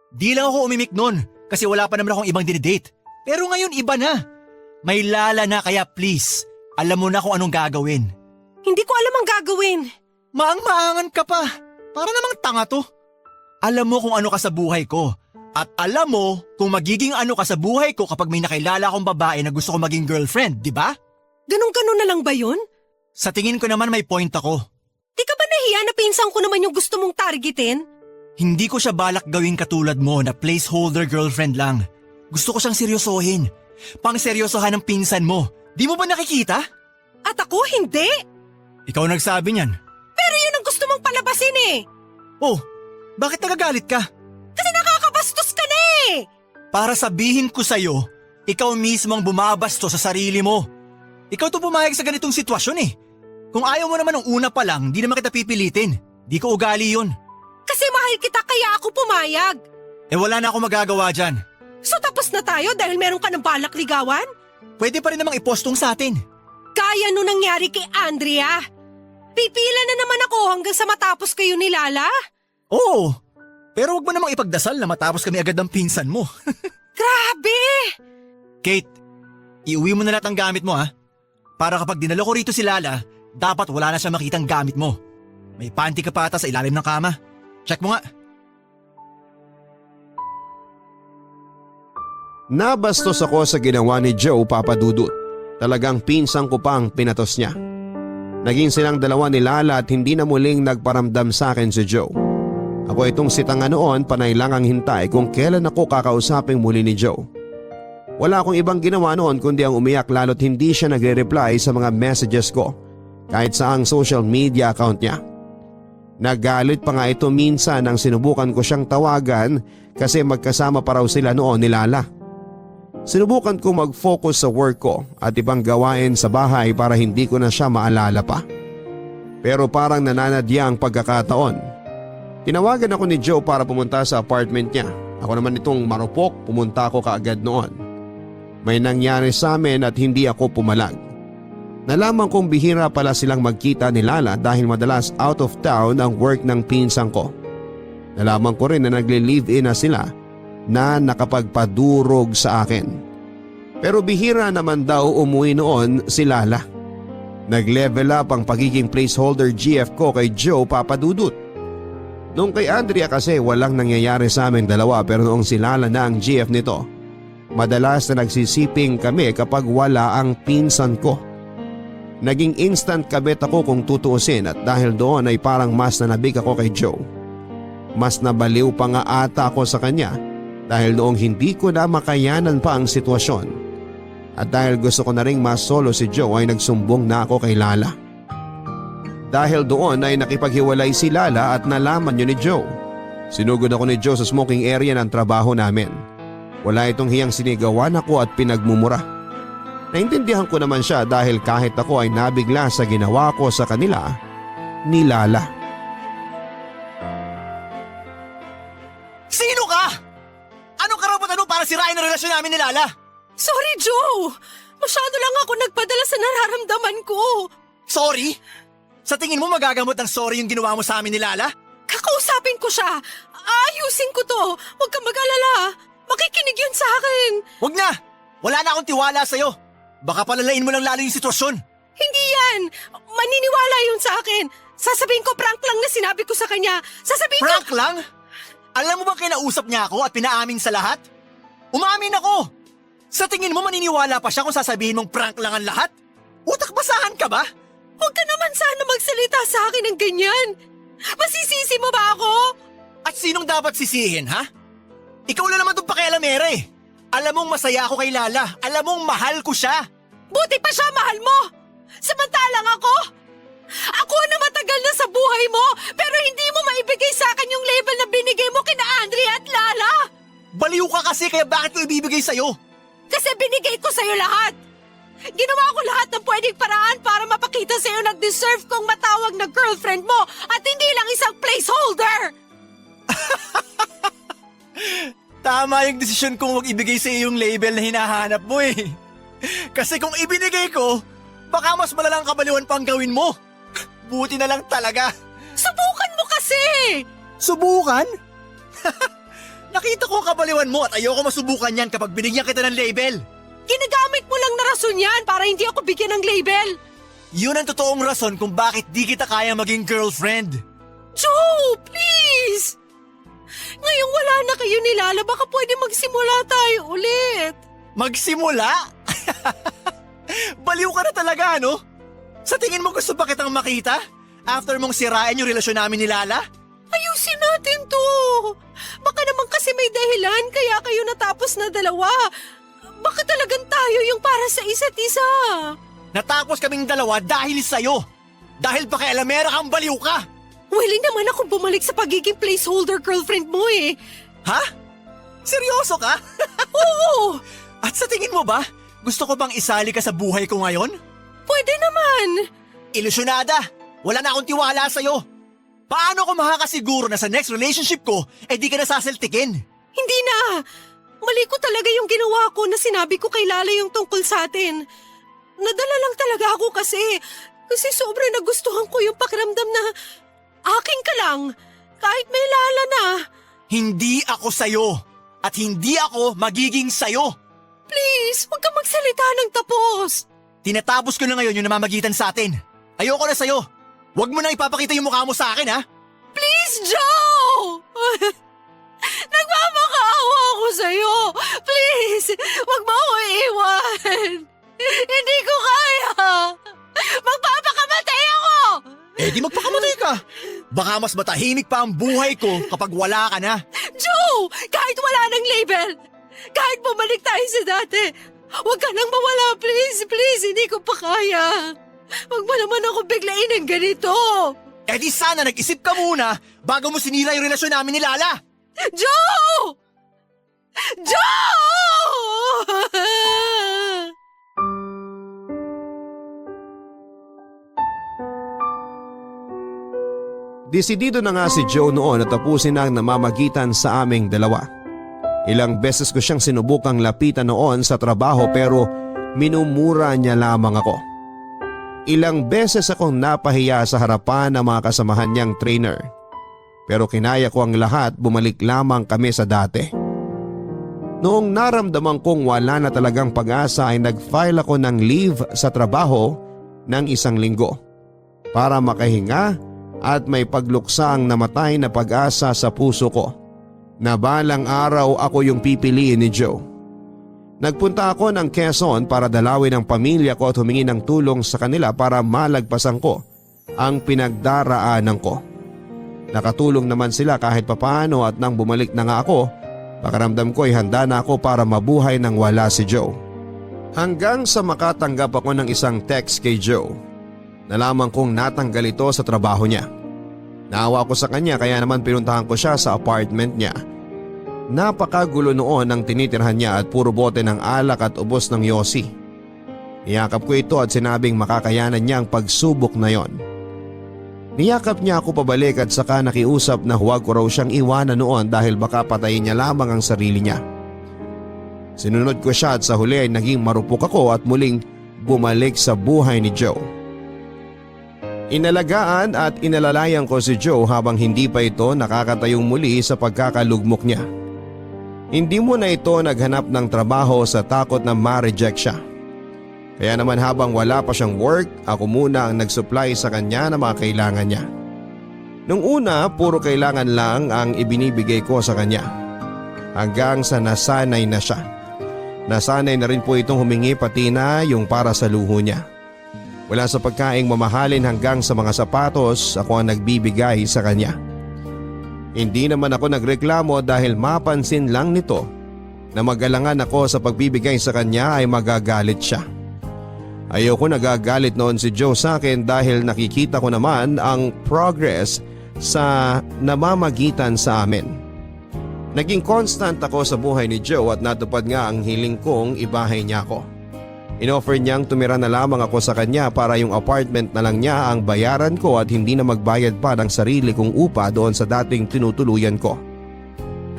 Di lang ako umimik nun kasi wala pa naman akong ibang dinidate. Pero ngayon iba na. May Lala na kaya please, alam mo na kung anong gagawin. Hindi ko alam ang gagawin. Maang-maangan ka pa. Para namang tanga to. Alam mo kung ano ka sa buhay ko. At alam mo kung magiging ano ka sa buhay ko kapag may nakilala akong babae na gusto ko maging girlfriend, di ba? Ganun-ganun na lang ba yun? Sa tingin ko naman may point ako. Di ka ba nahiya na pinsan ko naman yung gusto mong targetin? Hindi ko siya balak gawing katulad mo na placeholder girlfriend lang. Gusto ko siyang seryosohin. Pang-seryosohan ng pinsan mo. Di mo ba nakikita? At ako hindi. Ikaw nagsabi niyan. Pero yun ang gusto mong palabasin eh. Oh, bakit nagagalit ka? Kasi nakakabastos ka na eh. Para sabihin ko sa'yo, ikaw mismo ang bumabasto sa sarili mo. Ikaw to pumayag sa ganitong sitwasyon eh. Kung ayaw mo naman ng una pa lang, di naman kita pipilitin. Di ko ugali yun. Kasi mahal kita kaya ako pumayag. Eh wala na akong magagawa dyan. So tapos na tayo dahil meron ka ng balak ligawan? Pwede pa rin namang ipostong sa atin. Kaya nung nangyari kay Andrea. Pipila na naman ako hanggang sa matapos kayo ni Lala. Oo, pero wag mo namang ipagdasal na matapos kami agad ng pinsan mo. Grabe! Kate, iuwi mo na lahat ang gamit mo ha. Para kapag dinalo ko rito si Lala, dapat wala na siya makitang gamit mo. May panty ka pa ata sa ilalim ng kama. Check mo nga. Nabastos ako sa ginawa ni Joe, Papa Dudut. Talagang pinsang ko pang pinatos niya. Naging silang dalawa ni Lala at hindi na muling nagparamdam sa akin si Joe. Ako itong sitanga noon, panay lang ang hintay kung kailan ako kakausaping muli ni Joe. Wala akong ibang ginawa noon kundi ang umiyak lalo't hindi siya nagre-reply sa mga messages ko kahit sa ang social media account niya. Nagalit pa nga ito minsan nang sinubukan ko siyang tawagan kasi magkasama pa raw sila noon ni Lala. Sinubukan ko mag-focus sa work ko at ibang gawain sa bahay para hindi ko na siya maalala pa. Pero parang nananadya ang pagkakataon. Tinawagan ako ni Joe para pumunta sa apartment niya. Ako naman itong marupok, pumunta ako kaagad noon. May nangyari sa amin at hindi ako pumalag. Nalaman kong bihira pala silang magkita ni Lala dahil madalas out of town ang work ng pinsang ko. Nalaman ko rin na nagle-live-in na sila na nakapagpadurog sa akin. Pero bihira naman daw umuwi noon si Lala. Nag-level up ang pagiging placeholder GF ko kay Joe, Papa Dudut. Nung kay Andrea kasi walang nangyayari sa aming dalawa pero noong si Lala na ang GF nito, madalas na nagsisiping kami kapag wala ang pinsan ko. Naging instant kabit ako kung tutuusin at dahil doon ay parang mas nanabig ako kay Joe. Mas nabaliw pa nga ata ako sa kanya dahil noong hindi ko na makayanan pa ang sitwasyon. At dahil gusto ko na ring masolo si Joe ay nagsumbong na ako kay Lala. Dahil doon ay nakipaghiwalay si Lala at nalaman yun ni Joe. Sinugod ako ni Joe sa smoking area ng trabaho namin. Wala itong hiyang sinigawan ako at pinagmumura. Naintindihan ko naman siya dahil kahit ako ay nabigla sa ginawa ko sa kanila ni Lala. Sino ka? Anong karapatan mo para sirain ang relasyon namin ni Lala? Sorry, Joe! Masyado lang ako nagpadala sa nararamdaman ko. Sorry? Sa tingin mo magagamot ng sorry yung ginawa mo sa amin ni Lala? Kakausapin ko siya. Ayusin ko to. Huwag kang mag-alala. Makikinig yun sa akin. Huwag na! Wala na akong tiwala sa'yo. Baka palalain mo lang lalo yung sitwasyon. Hindi yan. Maniniwala yun sa akin. Sasabihin ko prank lang na sinabi ko sa kanya. Sasabihin Prank ko... lang? Alam mo bang kinausap niya ako at pinaamin sa lahat? Umamin ako! Sa tingin mo maniniwala pa siya kung sasabihin mong prank lang ang lahat? Utak basahan ka ba? Huwag ka naman sana magsalita sa akin ng ganyan. Masisisi mo ba ako? At sinong dapat sisihin, ha? Ikaw lang naman itong pakialamera eh. Alam mong masaya ako kay Lala. Alam mong mahal ko siya. Buti pa siya mahal mo. Samantalang ako. Ako na matagal na sa buhay mo pero hindi mo maibigay sa akin yung label na binigay mo kina Andrea at Lala. Baliw ka kasi kaya bakit ko ibibigay sa'yo? Kasi binigay ko sa'yo lahat. Ginawa ko lahat ng pwedeng paraan para mapakita sa'yo na deserve kong matawag na girlfriend mo at hindi lang isang placeholder. Tama yung desisyon kong huwag ibigay sa iyo yung label na hinahanap mo eh. Kasi kung ibinigay ko, baka mas malalang kabaliwan pang gawin mo. Buti na lang talaga. Subukan mo kasi! Subukan? Nakita ko ang kabaliwan mo at ayoko masubukan yan kapag binigyan kita ng label. Ginagamit mo lang na rason yan para hindi ako bigyan ng label. Yun ang totoong rason kung bakit di kita kaya maging girlfriend. Joe, please! Ngayong wala na kayo ni Lala, baka pwede magsimula tayo ulit. Magsimula? Baliw ka na talaga, no? Sa tingin mo gusto pa kitang makita? After mong sirain yung relasyon namin ni Lala? Ayusin natin to. Baka naman kasi may dahilan kaya kayo natapos na dalawa. Baka talagang tayo yung para sa isa't isa. Natapos kaming dalawa dahil sa'yo. Dahil pakialamera kang baliw ka. Willing naman akong bumalik sa pagiging placeholder girlfriend mo eh. Ha? Seryoso ka? Oo! At sa tingin mo ba, gusto ko bang isali ka sa buhay ko ngayon? Pwede naman. Ilusyonada! Wala na akong tiwala sa'yo. Paano ko makakasiguro na sa next relationship ko, di ka nasasaltikin? Hindi na. Mali ko talaga yung ginawa ko na sinabi ko kay Lala yung tungkol sa atin. Nadala lang talaga ako kasi sobrang nagustuhan ko yung pakiramdam na akin ka lang, kahit may Lala na. Hindi ako sa'yo. At hindi ako magiging sa'yo. Please, huwag ka magsalita ng tapos. Tinatapos ko na ngayon yung namamagitan sa atin. Ayoko na sa'yo. Huwag mo nang ipapakita yung mukha mo sa akin, ha? Please, Joe! Nagmamakaawa ako sa'yo. Please, huwag mo ako iiwan. Hindi ko kaya. Magpapakamatay ako! Di magpakamatay ka. Baka mas matahimik pa ang buhay ko kapag wala ka na. Joe! Kahit wala ng label, kahit bumalik tayo sa dati, huwag ka nang mawala, please, please, hindi ko pa kaya. Huwag mo naman ako biglain ng ganito. Di sana nag-isip ka muna bago mo sinira yung relasyon namin ni Lala. Joe! Joe! Desidido na nga si Joe noon na tapusin ang namamagitan sa aming dalawa. Ilang beses ko siyang sinubukang lapitan noon sa trabaho pero minumura niya lamang ako. Ilang beses akong napahiya sa harapan ng mga kasamahan niyang trainer. Pero kinaya ko ang lahat, bumalik lamang kami sa dati. Noong naramdaman kong wala na talagang pag-asa ay nag-file ako ng leave sa trabaho ng 1 linggo para makahinga at may pagluksa ang namatay na pag-asa sa puso ko na balang araw ako yung pipiliin ni Joe. Nagpunta ako ng Quezon para dalawin ang pamilya ko at humingi ng tulong sa kanila para malagpasan ko ang pinagdaraanan ko. Nakatulong naman sila kahit papaano at nang bumalik na nga ako, pakiramdam ko ay handa na ako para mabuhay nang wala si Joe. Hanggang sa makatanggap ako ng isang text kay Joe. Nalaman kong natanggal ito sa trabaho niya. Naawa ko sa kanya kaya naman pinuntahan ko siya sa apartment niya. Napakagulo noon ang tinitirhan niya at puro bote ng alak at ubos ng yosi. Niyakap ko ito at sinabing makakayanan niya ang pagsubok na yon. Niyakap niya ako pabalik at saka nakiusap na huwag ko raw siyang iwanan noon dahil baka patayin niya lamang ang sarili niya. Sinunod ko siya at sa huli ay naging marupok ako at muling bumalik sa buhay ni Joe. Inalagaan at inalalayan ko si Joe habang hindi pa ito nakakatayong muli sa pagkakalugmok niya. Hindi muna ito naghanap ng trabaho sa takot na ma-reject siya. Kaya naman habang wala pa siyang work, ako muna ang nag-supply sa kanya ng mga kailangan niya. Nung una, puro kailangan lang ang ibinibigay ko sa kanya. Hanggang sa nasanay na siya. Nasanay na rin po itong humingi pati na yung para sa luho niya. Wala sa pagkaing mamahalin hanggang sa mga sapatos ako ang nagbibigay sa kanya. Hindi naman ako nagreklamo dahil mapansin lang nito na magalangan ako sa pagbibigay sa kanya ay magagalit siya. Ayoko nagagalit noon si Joe sa akin dahil nakikita ko naman ang progress sa namamagitan sa amin. Naging constant ako sa buhay ni Joe at natupad nga ang hiling kong ibahay niya ako. Inoffer niyang tumira na lamang ako sa kanya para yung apartment na lang niya ang bayaran ko at hindi na magbayad pa ng sarili kong upa doon sa dating tinutuluyan ko.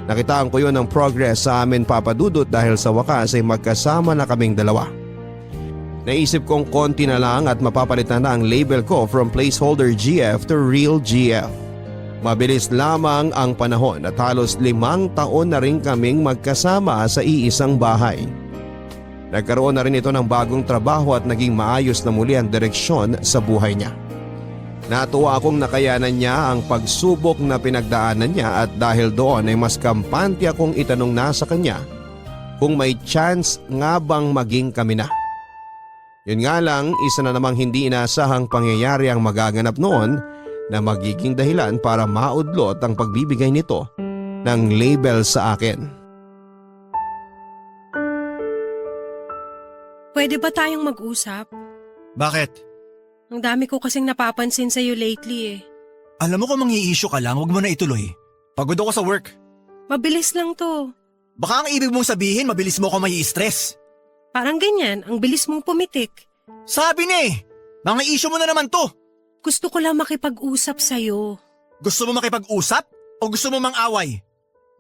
Nakitaan ko yun ng progress sa amin papadudot dahil sa wakas ay magkasama na kaming dalawa. Naisip kong konti na lang at mapapalitan na ang label ko from placeholder GF to real GF. Mabilis lamang ang panahon at halos 5 taon na rin kaming magkasama sa iisang bahay. Nagkaroon na rin ito ng bagong trabaho at naging maayos na muli ang direksyon sa buhay niya. Natuwa akong nakayanan niya ang pagsubok na pinagdaanan niya at dahil doon ay mas kampante akong itanong na sa kanya kung may chance nga bang maging kami na. Yun nga lang, isa na namang hindi inaasahang pangyayari ang magaganap noon na magiging dahilan para maudlot ang pagbibigay nito ng label sa akin. Pwede ba tayong mag-usap? Bakit? Ang dami ko kasing napapansin sa'yo lately eh. Alam mo kung mangi-issue ka lang, huwag mo na ituloy. Pagod ako sa work. Mabilis lang to. Baka ang ibig mong sabihin, mabilis mo ako mai-stress. Parang ganyan, ang bilis mong pumitik. Sabi na eh, mga issue mo na naman to. Gusto ko lang makipag-usap sa'yo. Gusto mo makipag-usap o gusto mo mang-away?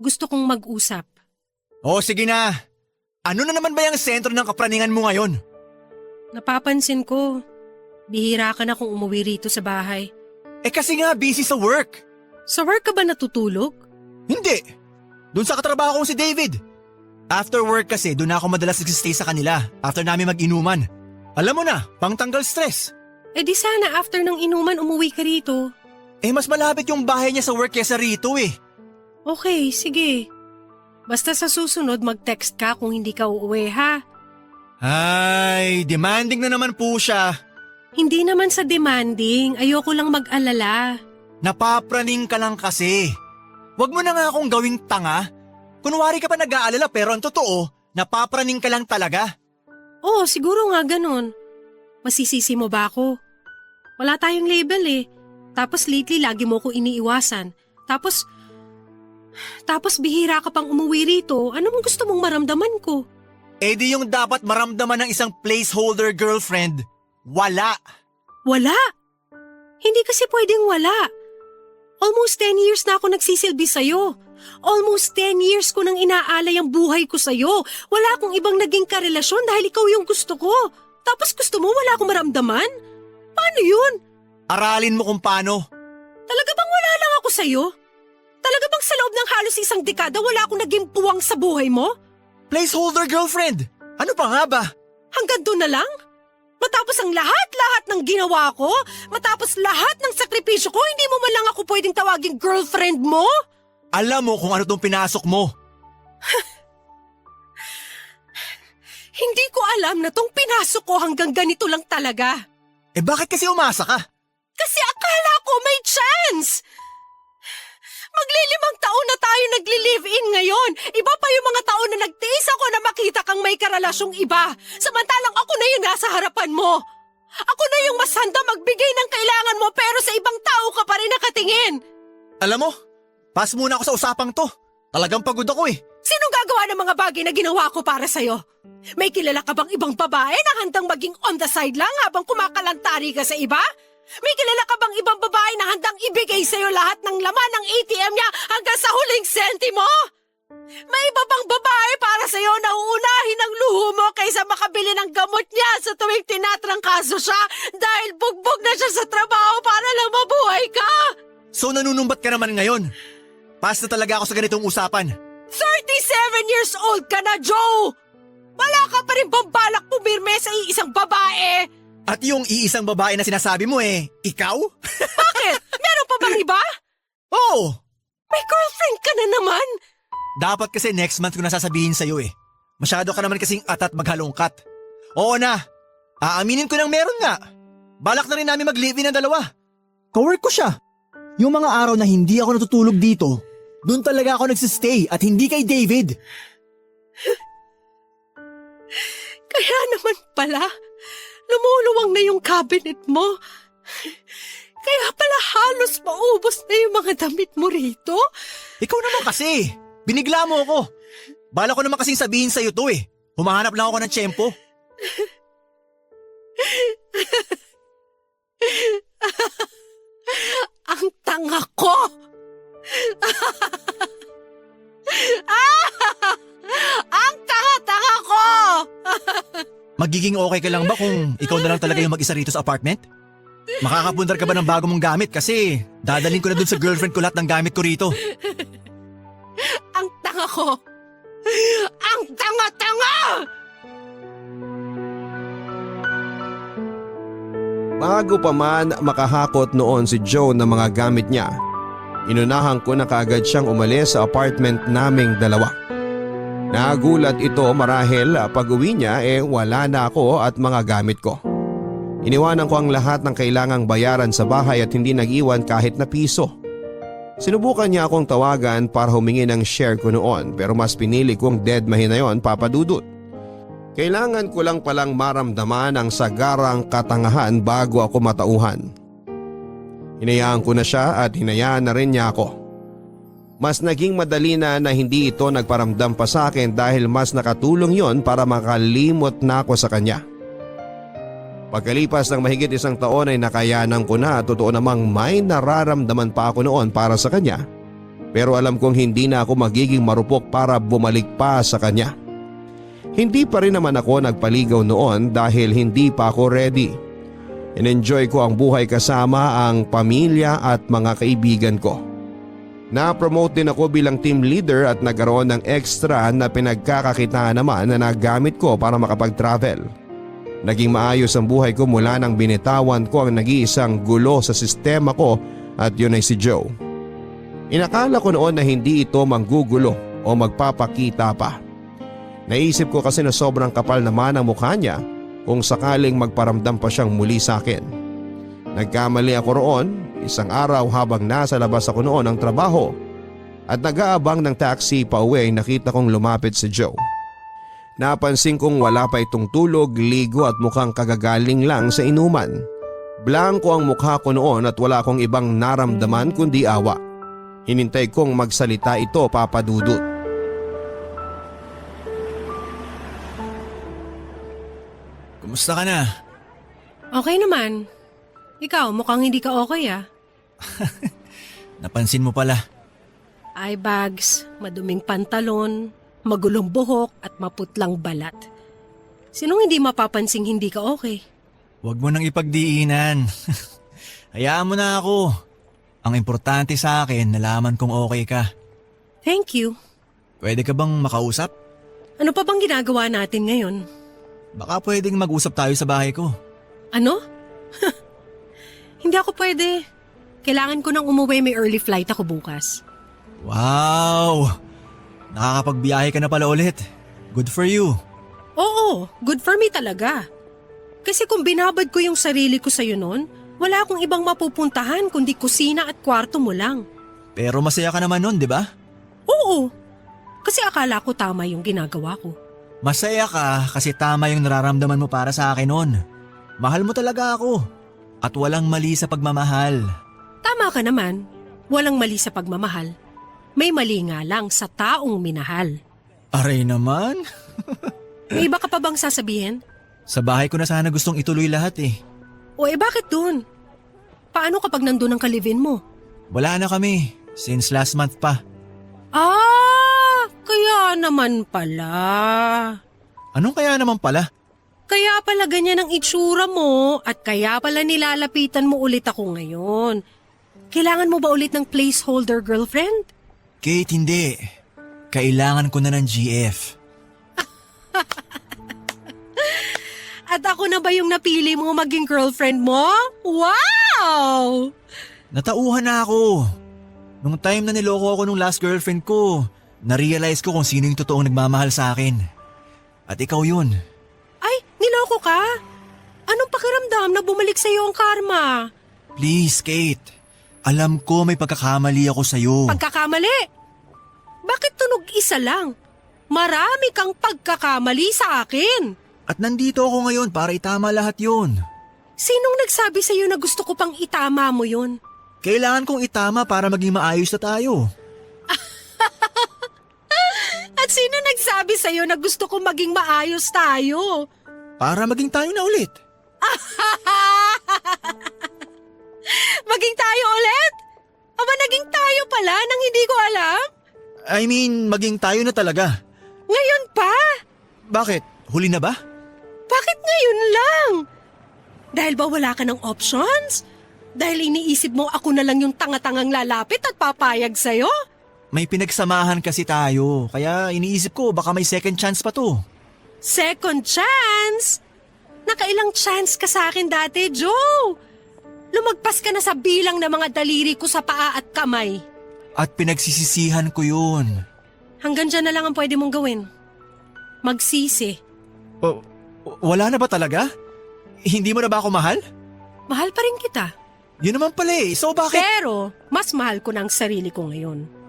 Gusto kong mag-usap. O sige na, ano na naman ba yung sentro ng kapraningan mo ngayon? Napapansin ko, bihira ka na kung umuwi rito sa bahay. Eh kasi nga busy sa work. Sa work ka ba natutulog? Hindi, doon sa katrabaho kong si David. After work kasi doon ako madalas nagsistay sa kanila after namin mag-inuman. Alam mo na, pangtanggal stress. Eh di sana after ng inuman umuwi ka rito. Eh mas malapit yung bahay niya sa work kesa rito eh. Okay, sige. Basta sa susunod mag-text ka kung hindi ka uuwi ha. Ay, demanding na naman po siya. Hindi naman sa demanding, ayoko lang mag-alala. Napapraning ka lang kasi. Huwag mo na nga akong gawing tanga. Kunwari ka pa nag-aalala pero ang totoo, napapraning ka lang talaga. Oo, siguro nga ganun. Masisisi mo ba ako? Wala tayong label eh. Tapos lately lagi mo ko iniiwasan. Tapos bihira ka pang umuwi rito. Ano mong gusto mong maramdaman ko? Eh di yung dapat maramdaman ng isang placeholder girlfriend, wala. Wala. Hindi kasi pwedeng wala. Almost 10 years na ako nagsisilbi sa'yo. Almost 10 years ko nang inaalay ang buhay ko sa'yo. Wala akong ibang naging karelasyon dahil ikaw yung gusto ko. Tapos gusto mo wala akong maramdaman? Paano yun? Aralin mo kung paano. Talaga bang wala lang ako sa'yo? Talaga bang sa loob ng halos isang dekada wala akong naging puwang sa buhay mo? Placeholder girlfriend, ano pa nga ba? Hanggang doon na lang? Matapos ang lahat-lahat ng ginawa ko? Matapos lahat ng sakripisyo ko, hindi mo man lang ako pwedeng tawaging girlfriend mo? Alam mo kung ano tong pinasok mo. Hindi ko alam na tong pinasok ko hanggang ganito lang talaga. Eh bakit kasi umasa ka? Kasi akala ko may chance! Maglilimang taon na tayo nagli-live-in ngayon. Iba pa yung mga taon na nagtiis ako na makita kang may karelasyong iba. Samantalang ako na yung nasa harapan mo. Ako na yung mas handa magbigay ng kailangan mo pero sa ibang tao ka pa rin nakatingin. Alam mo, pass muna ako sa usapang to. Talagang pagod ako eh. Sinong gagawa ng mga bagay na ginawa ko para sa'yo? May kilala ka bang ibang babae na handang maging on the side lang habang kumakalantari ka sa iba? May kilala ka bang ibang babae na handang ibigay sa'yo lahat ng laman ng ATM niya hanggang sa huling sentimo? May iba bang babae para sa'yo na uunahin ang luho mo kaysa makabili ng gamot niya sa tuwing tinatrangkaso siya dahil bugbog na siya sa trabaho para lang mabuhay ka? So nanunumbat ka naman ngayon. Pass na talaga ako sa ganitong usapan. 37 years old ka na, Joe! Wala ka pa rin bang balak pumirme sa iisang babae? At yung iisang babae na sinasabi mo ikaw? Bakit? Meron pa bang iba? Oo! May girlfriend ka na naman? Dapat kasi next month ko nasasabihin sa'yo Masyado ka naman kasing atat maghalongkat. Oo na, aaminin ko nang meron nga. Balak na rin namin mag-live-in ng dalawa. Kawork ko siya. Yung mga araw na hindi ako natutulog dito, doon talaga ako nagsistay at hindi kay David. Kaya naman pala, lumuluwang na yung cabinet mo. Kaya pala halos maubos na yung mga damit mo rito. Ikaw naman kasi, binigla mo ako. Bala ko naman kasing sabihin sa'yo to Humahanap lang ako ng tiyempo. Ang tanga ko! Magiging okay ka lang ba kung ikaw na lang talaga yung mag-isa rito sa apartment? Makakapundar ka ba ng bago mong gamit kasi dadalhin ko na dun sa girlfriend ko lahat ng gamit ko rito. Ang tanga ko! Ang tanga-tanga! Bago pa man makahakot noon si Joe ng mga gamit niya, inunahan ko na kaagad siyang umalis sa apartment naming dalawa. Nagulat ito marahil pag uwi niya wala na ako at mga gamit ko. Iniwanan ko ang lahat ng kailangang bayaran sa bahay at hindi nag-iwan kahit na piso. Sinubukan niya akong tawagan para humingi ng share ko noon pero mas pinili kong deadmahin na yon, Papa Dudut. Kailangan ko lang palang maramdaman ang sagarang katangahan bago ako matauhan. Hinayaan ko na siya at hinayaan na rin niya ako. Mas naging madali na hindi ito nagparamdam pa sa akin dahil mas nakatulong yon para makalimot na ako sa kanya. Pagkalipas ng mahigit 1 taon ay nakayanan ko na at totoo namang may nararamdaman pa ako noon para sa kanya. Pero alam kong hindi na ako magiging marupok para bumalik pa sa kanya. Hindi pa rin naman ako nagpaligaw noon dahil hindi pa ako ready. In-enjoy ko ang buhay kasama ang pamilya at mga kaibigan ko. Na-promote din ako bilang team leader at nagkaroon ng extra na pinagkakakitaan naman na nagamit ko para makapag-travel. Naging maayos ang buhay ko mula nang binitawan ko ang nag-iisang gulo sa sistema ko at yun ay si Joe. Inakala ko noon na hindi ito manggugulo o magpapakita pa. Naisip ko kasi na sobrang kapal naman ang mukha niya kung sakaling magparamdam pa siyang muli sa akin. Nagkamali ako roon, isang araw habang nasa labas ako noon ng trabaho at nag-aabang ng taxi pa uwi nakita kong lumapit si Joe. Napansin kong wala pa itong tulog, ligo at mukhang kagagaling lang sa inuman. Blanko ang mukha ko noon at wala akong ibang naramdaman kundi awa. Hinintay kong magsalita ito, Papa Dudut. Kumusta ka na? Okay naman. Ikaw, mukhang hindi ka okay ah. Napansin mo pala. Eye bags, maduming pantalon, magulong buhok at maputlang balat. Sinong hindi mapapansing hindi ka okay? Huwag mo nang ipagdiinan. Hayaan mo na ako. Ang importante sa akin, nalaman kong okay ka. Thank you. Pwede ka bang makausap? Ano pa bang ginagawa natin ngayon? Baka pwedeng mag-usap tayo sa bahay ko. Ano? Hindi ako pwede. Kailangan ko nang umuwi, may early flight ako bukas. Wow! Nakakapagbiyahe ka na pala ulit. Good for you. Oo, good for me talaga. Kasi kung binabad ko yung sarili ko sa'yo noon, wala akong ibang mapupuntahan kundi kusina at kwarto mo lang. Pero masaya ka naman nun, di ba? Oo, kasi akala ko tama yung ginagawa ko. Masaya ka kasi tama yung nararamdaman mo para sa akin nun. Mahal mo talaga ako. At walang mali sa pagmamahal. Tama ka naman, walang mali sa pagmamahal. May mali nga lang sa taong minahal. Aray naman. May iba ka pa bang sasabihin? Sa bahay ko na sana gustong ituloy lahat eh. O bakit dun? Paano kapag nandun ang kalivin mo? Wala na kami. Since last month pa. Kaya naman pala. Anong kaya naman pala? Kaya pala ganyan ang itsura mo at kaya pala nilalapitan mo ulit ako ngayon. Kailangan mo ba ulit ng placeholder girlfriend? Kate, hindi. Kailangan ko na ng GF. At ako na ba yung napili mo maging girlfriend mo? Wow! Natauhan na ako. Nung time na niloko ako nung last girlfriend ko, na-realize ko kung sino yung totoong nagmamahal sa akin. At ikaw yun. Ay, niloko ka? Anong pakiramdam na bumalik sa'yo ang karma? Please, Kate. Alam ko may pagkakamali ako sa'yo. Pagkakamali? Bakit tunog isa lang? Marami kang pagkakamali sa akin. At nandito ako ngayon para itama lahat yun. Sinong nagsabi sa'yo na gusto ko pang itama mo yun? Kailangan kong itama para maging maayos na tayo. At sino nagsabi sa'yo na gusto ko maging maayos tayo? Para maging tayo na ulit. Maging tayo ulit? Aba, naging tayo pala nang hindi ko alam? I mean, maging tayo na talaga. Ngayon pa? Bakit? Huli na ba? Bakit ngayon lang? Dahil ba wala ka ng options? Dahil iniisip mo ako na lang yung tanga-tangang lalapit at papayag sa'yo? May pinagsamahan kasi tayo, kaya iniisip ko baka may second chance pa to. Second chance? Nakailang chance ka sa akin dati, Joe? Lumagpas ka na sa bilang ng mga daliri ko sa paa at kamay. At pinagsisisihan ko yun. Hanggang dyan na lang ang pwede mong gawin. Magsisi. Wala na ba talaga? Hindi mo na ba ako mahal? Mahal pa rin kita. Yun naman pala eh, so bakit? Pero, mas mahal ko na ang sarili ko ngayon.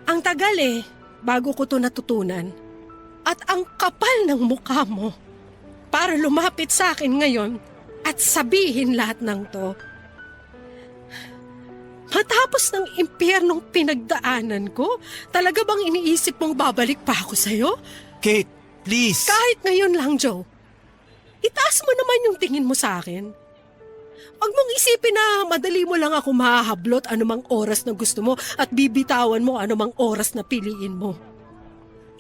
Ang tagal bago ko to natutunan. At ang kapal ng mukha mo para lumapit sa akin ngayon at sabihin lahat ng to. Matapos ng impyernong pinagdaanan ko, talaga bang iniisip mong babalik pa ako sa'yo? Kate, please. Kahit ngayon lang, Joe. Itaas mo naman yung tingin mo sa akin. Huwag mong isipin na madali mo lang ako mahahablot anumang oras na gusto mo at bibitawan mo anumang oras na piliin mo.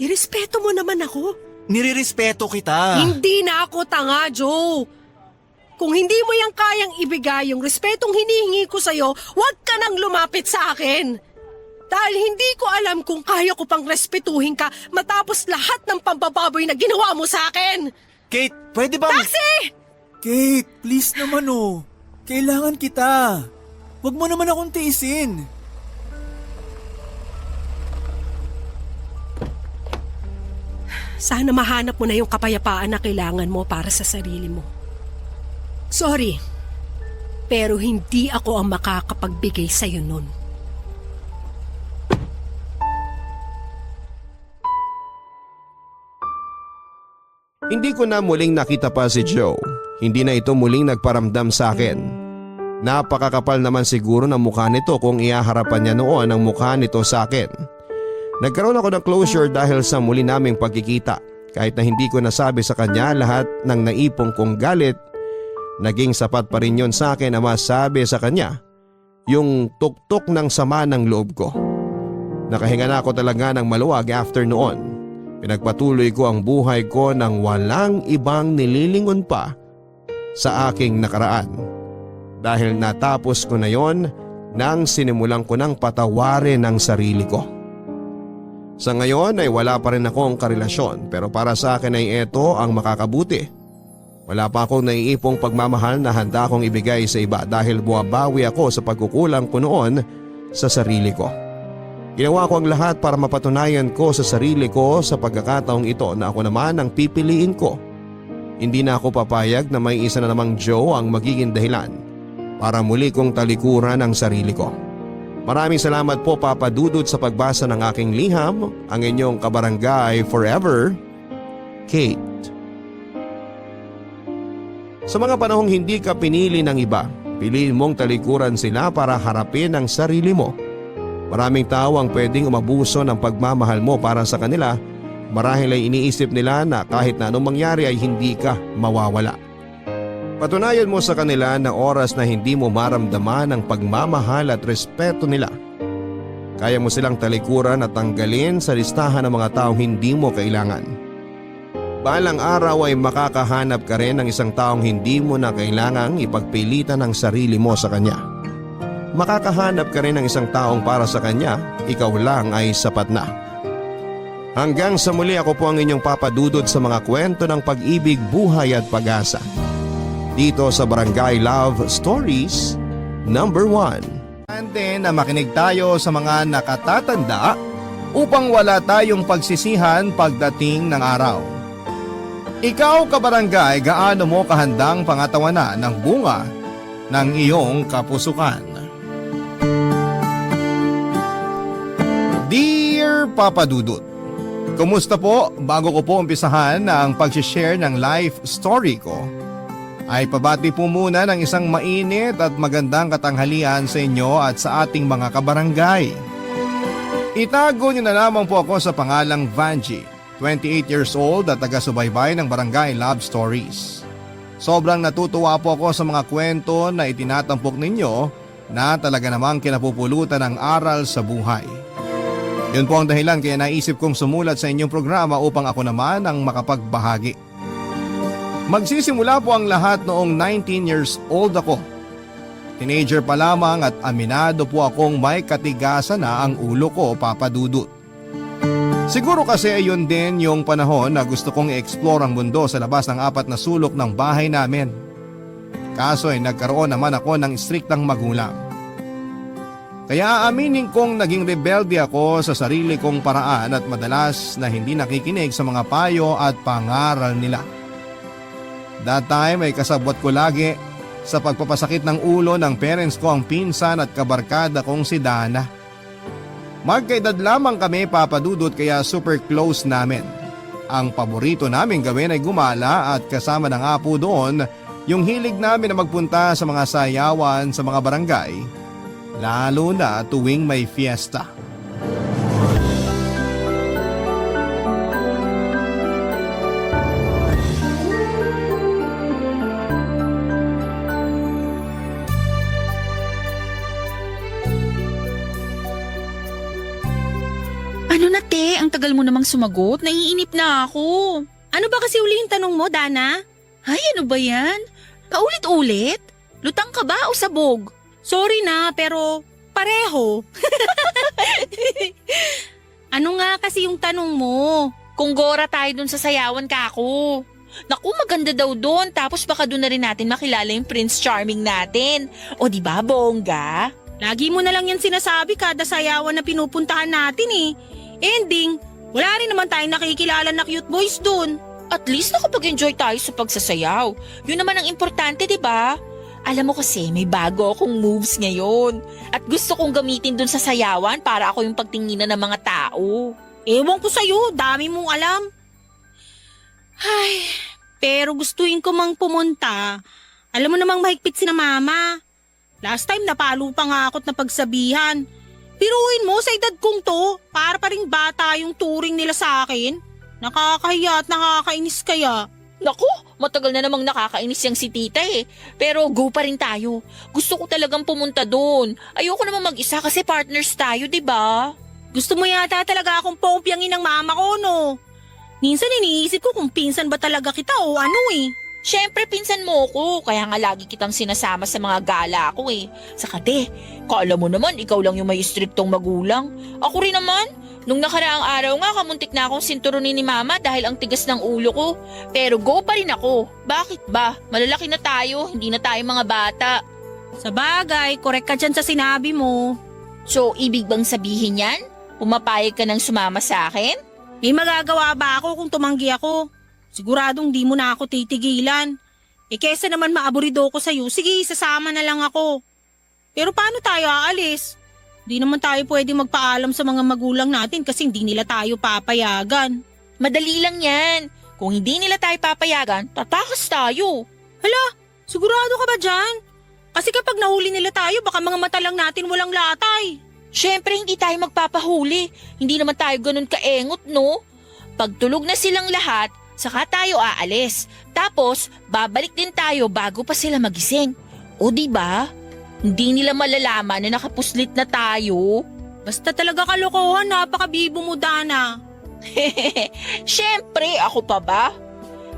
Irespeto mo naman ako. Nirirespeto kita. Hindi na ako tanga, Joe. Kung hindi mo yang kayang ibigay yung respetong hinihingi ko sa'yo, huwag ka nang lumapit sa akin. Dahil hindi ko alam kung kaya ko pang respetuhin ka matapos lahat ng pambababoy na ginawa mo sa akin. Kate, pwede bang... Taxi! Kate, please naman oh. Kailangan kita. Huwag mo naman akong tiisin. Sana mahanap mo na yung kapayapaan na kailangan mo para sa sarili mo. Sorry, pero hindi ako ang makakapagbigay sa'yo nun. Hindi ko na muling nakita pa si Joe. Hindi na ito muling nagparamdam sa akin. Napakakapal naman siguro ng mukha nito kung ihaharapan niya noon ang mukha nito sa akin. Nagkaroon ako ng closure dahil sa muli naming pagkikita. Kahit na hindi ko nasabi sa kanya lahat ng naipong kong galit, naging sapat pa rin yon sa akin na masabi sa kanya yung tuktok ng sama ng loob ko. Nakahinga na ako talaga ng maluwag after noon. Pinagpatuloy ko ang buhay ko nang walang ibang nililingon pa sa aking nakaraan. Dahil natapos ko na yon nang sinimulan ko ng patawarin ang sarili ko. Sa ngayon ay wala pa rin akong karelasyon pero para sa akin ay ito ang makakabuti. Wala pa akong naiipong pagmamahal na handa akong ibigay sa iba dahil buwabawi ako sa pagkukulang ko noon sa sarili ko. Ginawa ko ang lahat para mapatunayan ko sa sarili ko sa pagkakataong ito na ako naman ang pipiliin ko. Hindi na ako papayag na may isa na namang Joe ang magiging dahilan para muli kong talikuran ang sarili ko. Maraming salamat po Papa Dudut sa pagbasa ng aking liham, ang inyong kabarangay forever, Kate. Sa mga panahong hindi ka pinili ng iba, piliin mong talikuran sila para harapin ang sarili mo. Maraming tao ang pwedeng umabuso ng pagmamahal mo para sa kanila, marahil ay iniisip nila na kahit na anong mangyari ay hindi ka mawawala. Patunayan mo sa kanila na oras na hindi mo maramdaman ang pagmamahal at respeto nila. Kaya mo silang talikuran at tanggalin sa listahan ng mga taong hindi mo kailangan. Balang araw ay makakahanap ka rin ng isang taong hindi mo na kailangang ipagpilitan ang sarili mo sa kanya. Makakahanap ka rin ng isang taong para sa kanya, ikaw lang ay sapat na. Hanggang sa muli, ako po ang inyong Papa Dudut sa mga kwento ng pag-ibig, buhay at pag-asa. Dito sa Barangay Love Stories number 1. Importante na makinig tayo sa mga nakatatanda upang wala tayong pagsisihan pagdating ng araw. Ikaw kabarangay, gaano mo kahandang pangatawanan ng bunga ng iyong kapusukan? Dear Papa Dudut, kumusta po? Bago ko po umpisahan ang pag-share ng life story ko, ay pabati po muna ng isang mainit at magandang katanghalian sa inyo at sa ating mga kabarangay. Itago niyo na lamang po ako sa pangalang Vanji, 28 years old at taga-subaybay ng Barangay Love Stories. Sobrang natutuwa po ako sa mga kwento na itinatampok ninyo na talaga namang kinapupulutan ng aral sa buhay. Yun po ang dahilan kaya naisip kong sumulat sa inyong programa upang ako naman ang makapagbahagi. Magsisimula po ang lahat noong 19 years old ako. Teenager pa lamang at aminado po akong may katigasan na ang ulo ko, Papa Dudut. Siguro kasi ayun din yung panahon na gusto kong i-explore ang mundo sa labas ng 4 na sulok ng bahay namin. Kaso ay nagkaroon naman ako ng striktang magulang. Kaya aaminin kong naging rebelde ako sa sarili kong paraan at madalas na hindi nakikinig sa mga payo at pangaral nila. That time ay kasabwat ko lagi sa pagpapasakit ng ulo ng parents ko ang pinsan at kabarkada kong si Dana. Magkaedad lamang kami, Papa Dudut, kaya super close namin. Ang paborito namin gawin ay gumala at kasama ng apo doon yung hilig namin na magpunta sa mga sayawan sa mga barangay, lalo na tuwing may fiesta. Ano na te, ang tagal mo namang sumagot, naiinip na ako. Ano ba kasi uli yung tanong mo, Dana? Ay, ano ba yan? Paulit-ulit? Lutang ka ba o sabog? Sorry na, pero pareho. Ano nga kasi yung tanong mo? Kung gora tayo dun sa sayawan ka ako. Naku, maganda daw doon, tapos baka doon na rin natin makilala yung Prince Charming natin. O di ba, bongga? Lagi mo na lang yan sinasabi kada sayawan na pinupuntahan natin eh. Ending, wala rin naman tayong nakikilala na cute boys dun. At least nakapag-enjoy tayo sa pagsasayaw. Yun naman ang importante, di ba? Alam mo kasi, may bago akong moves ngayon. At gusto kong gamitin dun sa sayawan para ako yung pagtinginan ng mga tao. Ewan ko sa'yo, dami mong alam. Ay, pero gustuin ko mang pumunta. Alam mo namang mahigpit si na mama. Last time napalo pa nga ako't napagsabihan. Piruin mo, sa edad kong to, para pa ring bata yung turing nila sa akin. Nakakahiya at nakakainis kaya. Naku, matagal na namang nakakainis yung si tita eh. Pero go pa rin tayo. Gusto ko talagang pumunta doon. Ayoko naman mag-isa kasi partners tayo, di ba? Gusto mo yata talaga akong pompyangin ng mama ko, no? Minsan iniisip ko kung pinsan ba talaga kita o ano eh. Siyempre, pinsan mo ko, kaya nga lagi kitang sinasama sa mga gala ko eh. Saka te, kala mo naman ikaw lang yung may istriktong magulang. Ako rin naman, nung nakaraang araw nga kamuntik na akong sinturunin ni mama dahil ang tigas ng ulo ko. Pero go pa rin ako. Bakit ba? Malalaki na tayo, hindi na tayo mga bata. Sa bagay, korek ka dyan sa sinabi mo. So, ibig bang sabihin yan? Pumapayag ka ng sumama sa akin? May magagawa ba ako kung tumanggi ako? Siguradong di mo na ako titigilan. Kesa naman maaburido ko sa'yo, sige, sasama na lang ako. Pero paano tayo aalis? Di naman tayo pwede magpaalam sa mga magulang natin kasi hindi nila tayo papayagan. Madali lang yan. Kung hindi nila tayo papayagan, tatakas tayo. Hala, sigurado ka ba dyan? Kasi kapag nahuli nila tayo, baka mga mata lang natin walang latay. Siyempre, hindi tayo magpapahuli. Hindi naman tayo ganun kaengot, no? Pagtulog na silang lahat, saka tayo aalis. Tapos, babalik din tayo bago pa sila magising. O diba? Hindi nila malalaman na nakapuslit na tayo. Basta talaga kalokohan, napakabibo mo, Dana. Siyempre, ako pa ba?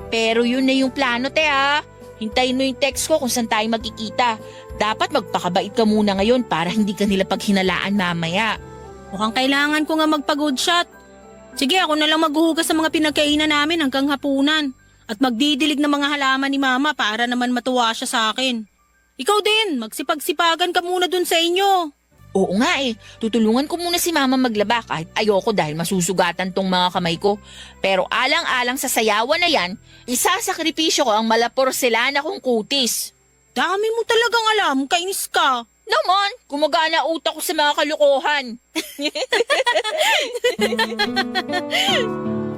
Pero yun na yung plano, te ha. Hintayin mo yung text ko kung saan tayo magkikita. Dapat magpakabait ka muna ngayon para hindi ka nila paghinalaan mamaya. Mukhang kailangan ko nga magpa-good shot. Sige, ako na lang maghuhugas sa mga pinagkainan namin hanggang hapunan. At magdidilig ng mga halaman ni Mama para naman matuwa siya sa akin. Ikaw din, magsipag-sipagan ka muna dun sa inyo. Oo nga eh, tutulungan ko muna si Mama maglaba kahit ayoko dahil masusugatan tong mga kamay ko. Pero alang-alang sa sayawan na yan, isasakripisyo ko ang malaporselana kong kutis. Dami mo talagang alam, kainis ka. Naman, gumagana utak ko sa mga kalukuhan.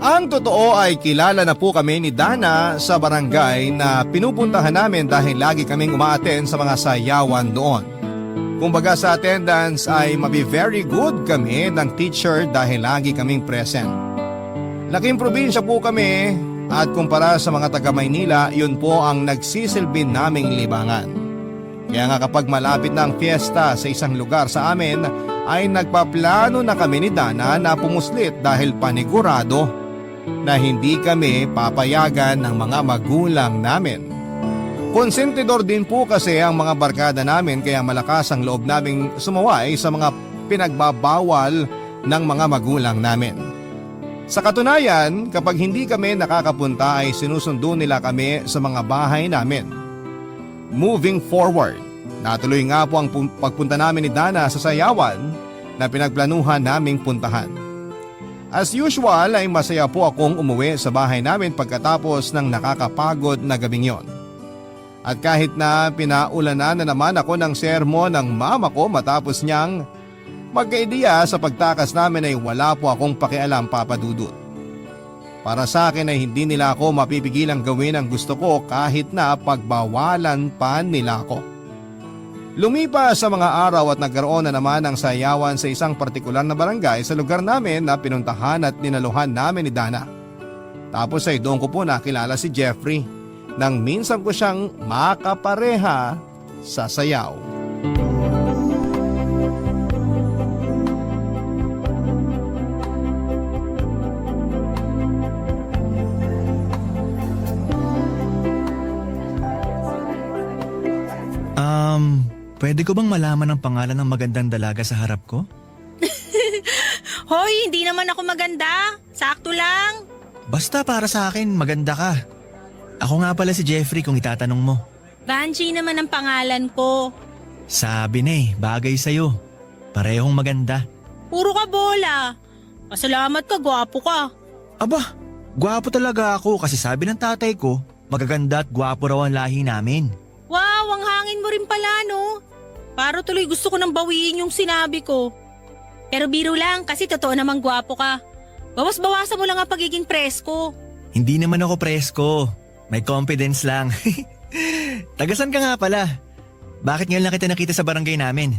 Ang totoo ay kilala na po kami ni Dana sa barangay na pinupuntahan namin dahil lagi kaming umaattend sa mga sayawan doon. Kumbaga sa attendance ay mabi-very good kami ng teacher dahil lagi kaming present. Laking probinsya po kami at kumpara sa mga taga Maynila, yun po ang nagsisilbi naming libangan. Kaya nga kapag malapit na ang fiesta sa isang lugar sa amin, ay nagpaplano na kami ni Dana na pumuslit dahil panigurado na hindi kami papayagan ng mga magulang namin. Konsentidor din po kasi ang mga barkada namin kaya malakas ang loob naming sumaway sa mga pinagbabawal ng mga magulang namin. Sa katunayan, kapag hindi kami nakakapunta ay sinusundo nila kami sa mga bahay namin. Moving forward, natuloy nga po ang pagpunta namin ni Dana sa sayawan na pinagplanuhan naming puntahan. As usual ay masaya po akong umuwi sa bahay namin pagkatapos ng nakakapagod na gabing yon. At kahit na pinaulanan na naman ako ng sermon ng mama ko matapos niyang magkaidiya sa pagtakas namin ay wala po akong pakialam, Papa Dudut. Para sa akin ay hindi nila ako mapipigilang gawin ang gusto ko kahit na pagbawalan pa nila ako. Lumipas sa mga araw at nagkaroon na naman ng sayawan sa isang partikular na barangay sa lugar namin na pinuntahan at ninaluhan namin ni Dana. Tapos ay doon ko po nakilala si Jeffrey nang minsan ko siyang makapareha sa sayaw. Pwede ko bang malaman ang pangalan ng magandang dalaga sa harap ko? Hoy, hindi naman ako maganda. Sakto lang. Basta para sa akin, maganda ka. Ako nga pala si Jeffrey kung itatanong mo. Vanjie naman ang pangalan ko. Sabi na bagay sa'yo. Parehong maganda. Puro ka bola. Pasalamat ka, gwapo ka. Aba, gwapo talaga ako kasi sabi ng tatay ko, magaganda at gwapo raw ang lahi namin. Wow, ang hangin mo rin pala, no? Para tuloy gusto ko nang bawiin yung sinabi ko. Pero biro lang kasi totoo namang gwapo ka. Bawas-bawasan mo lang ang pagiging presko. Hindi naman ako presko. May confidence lang. Tagasan ka nga pala. Bakit ngayon lang kita nakita sa barangay namin?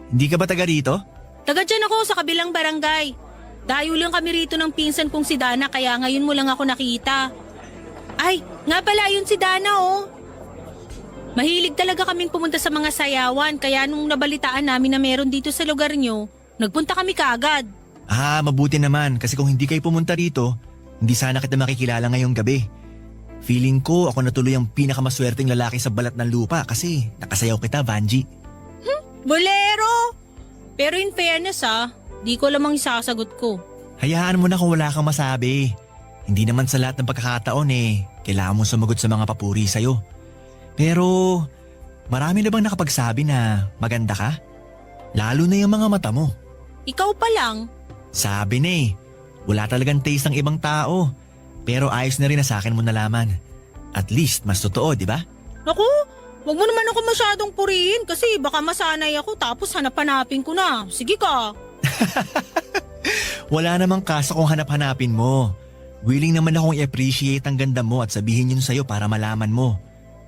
Hindi ka ba taga rito? Taga dyan ako sa kabilang barangay. Dayo lang kami rito ng pinsan kong si Dana kaya ngayon mo lang ako nakita. Ay, nga pala yun si Dana oh. Mahilig talaga kaming pumunta sa mga sayawan kaya nung nabalitaan namin na meron dito sa lugar nyo, nagpunta kami kaagad. Mabuti naman kasi kung hindi kayo pumunta rito, hindi sana kita makikilala ngayong gabi. Feeling ko ako na tuloy ang pinakamaswerteng lalaki sa balat ng lupa kasi nakasayaw kita, Vanjie. Bolero! Pero in fairness di ko lamang isasagot ko. Hayaan mo na kung wala kang masabi. Hindi naman sa lahat ng pagkakataon kailangan mong sumagot sa mga papuri sa'yo. Pero marami na bang nakapagsabi na maganda ka? Lalo na yung mga mata mo. Ikaw pa lang. Sabi na wala talagang taste ng ibang tao. Pero ayos na rin na sa akin mo nalaman. At least mas totoo, di ba? Naku, wag mo naman ako masyadong purihin kasi baka masanay ako tapos hanap-hanapin ko na. Sige ka. Wala namang kaso kung hanap-hanapin mo. Willing naman akong i-appreciate ang ganda mo at sabihin yun sa'yo para malaman mo.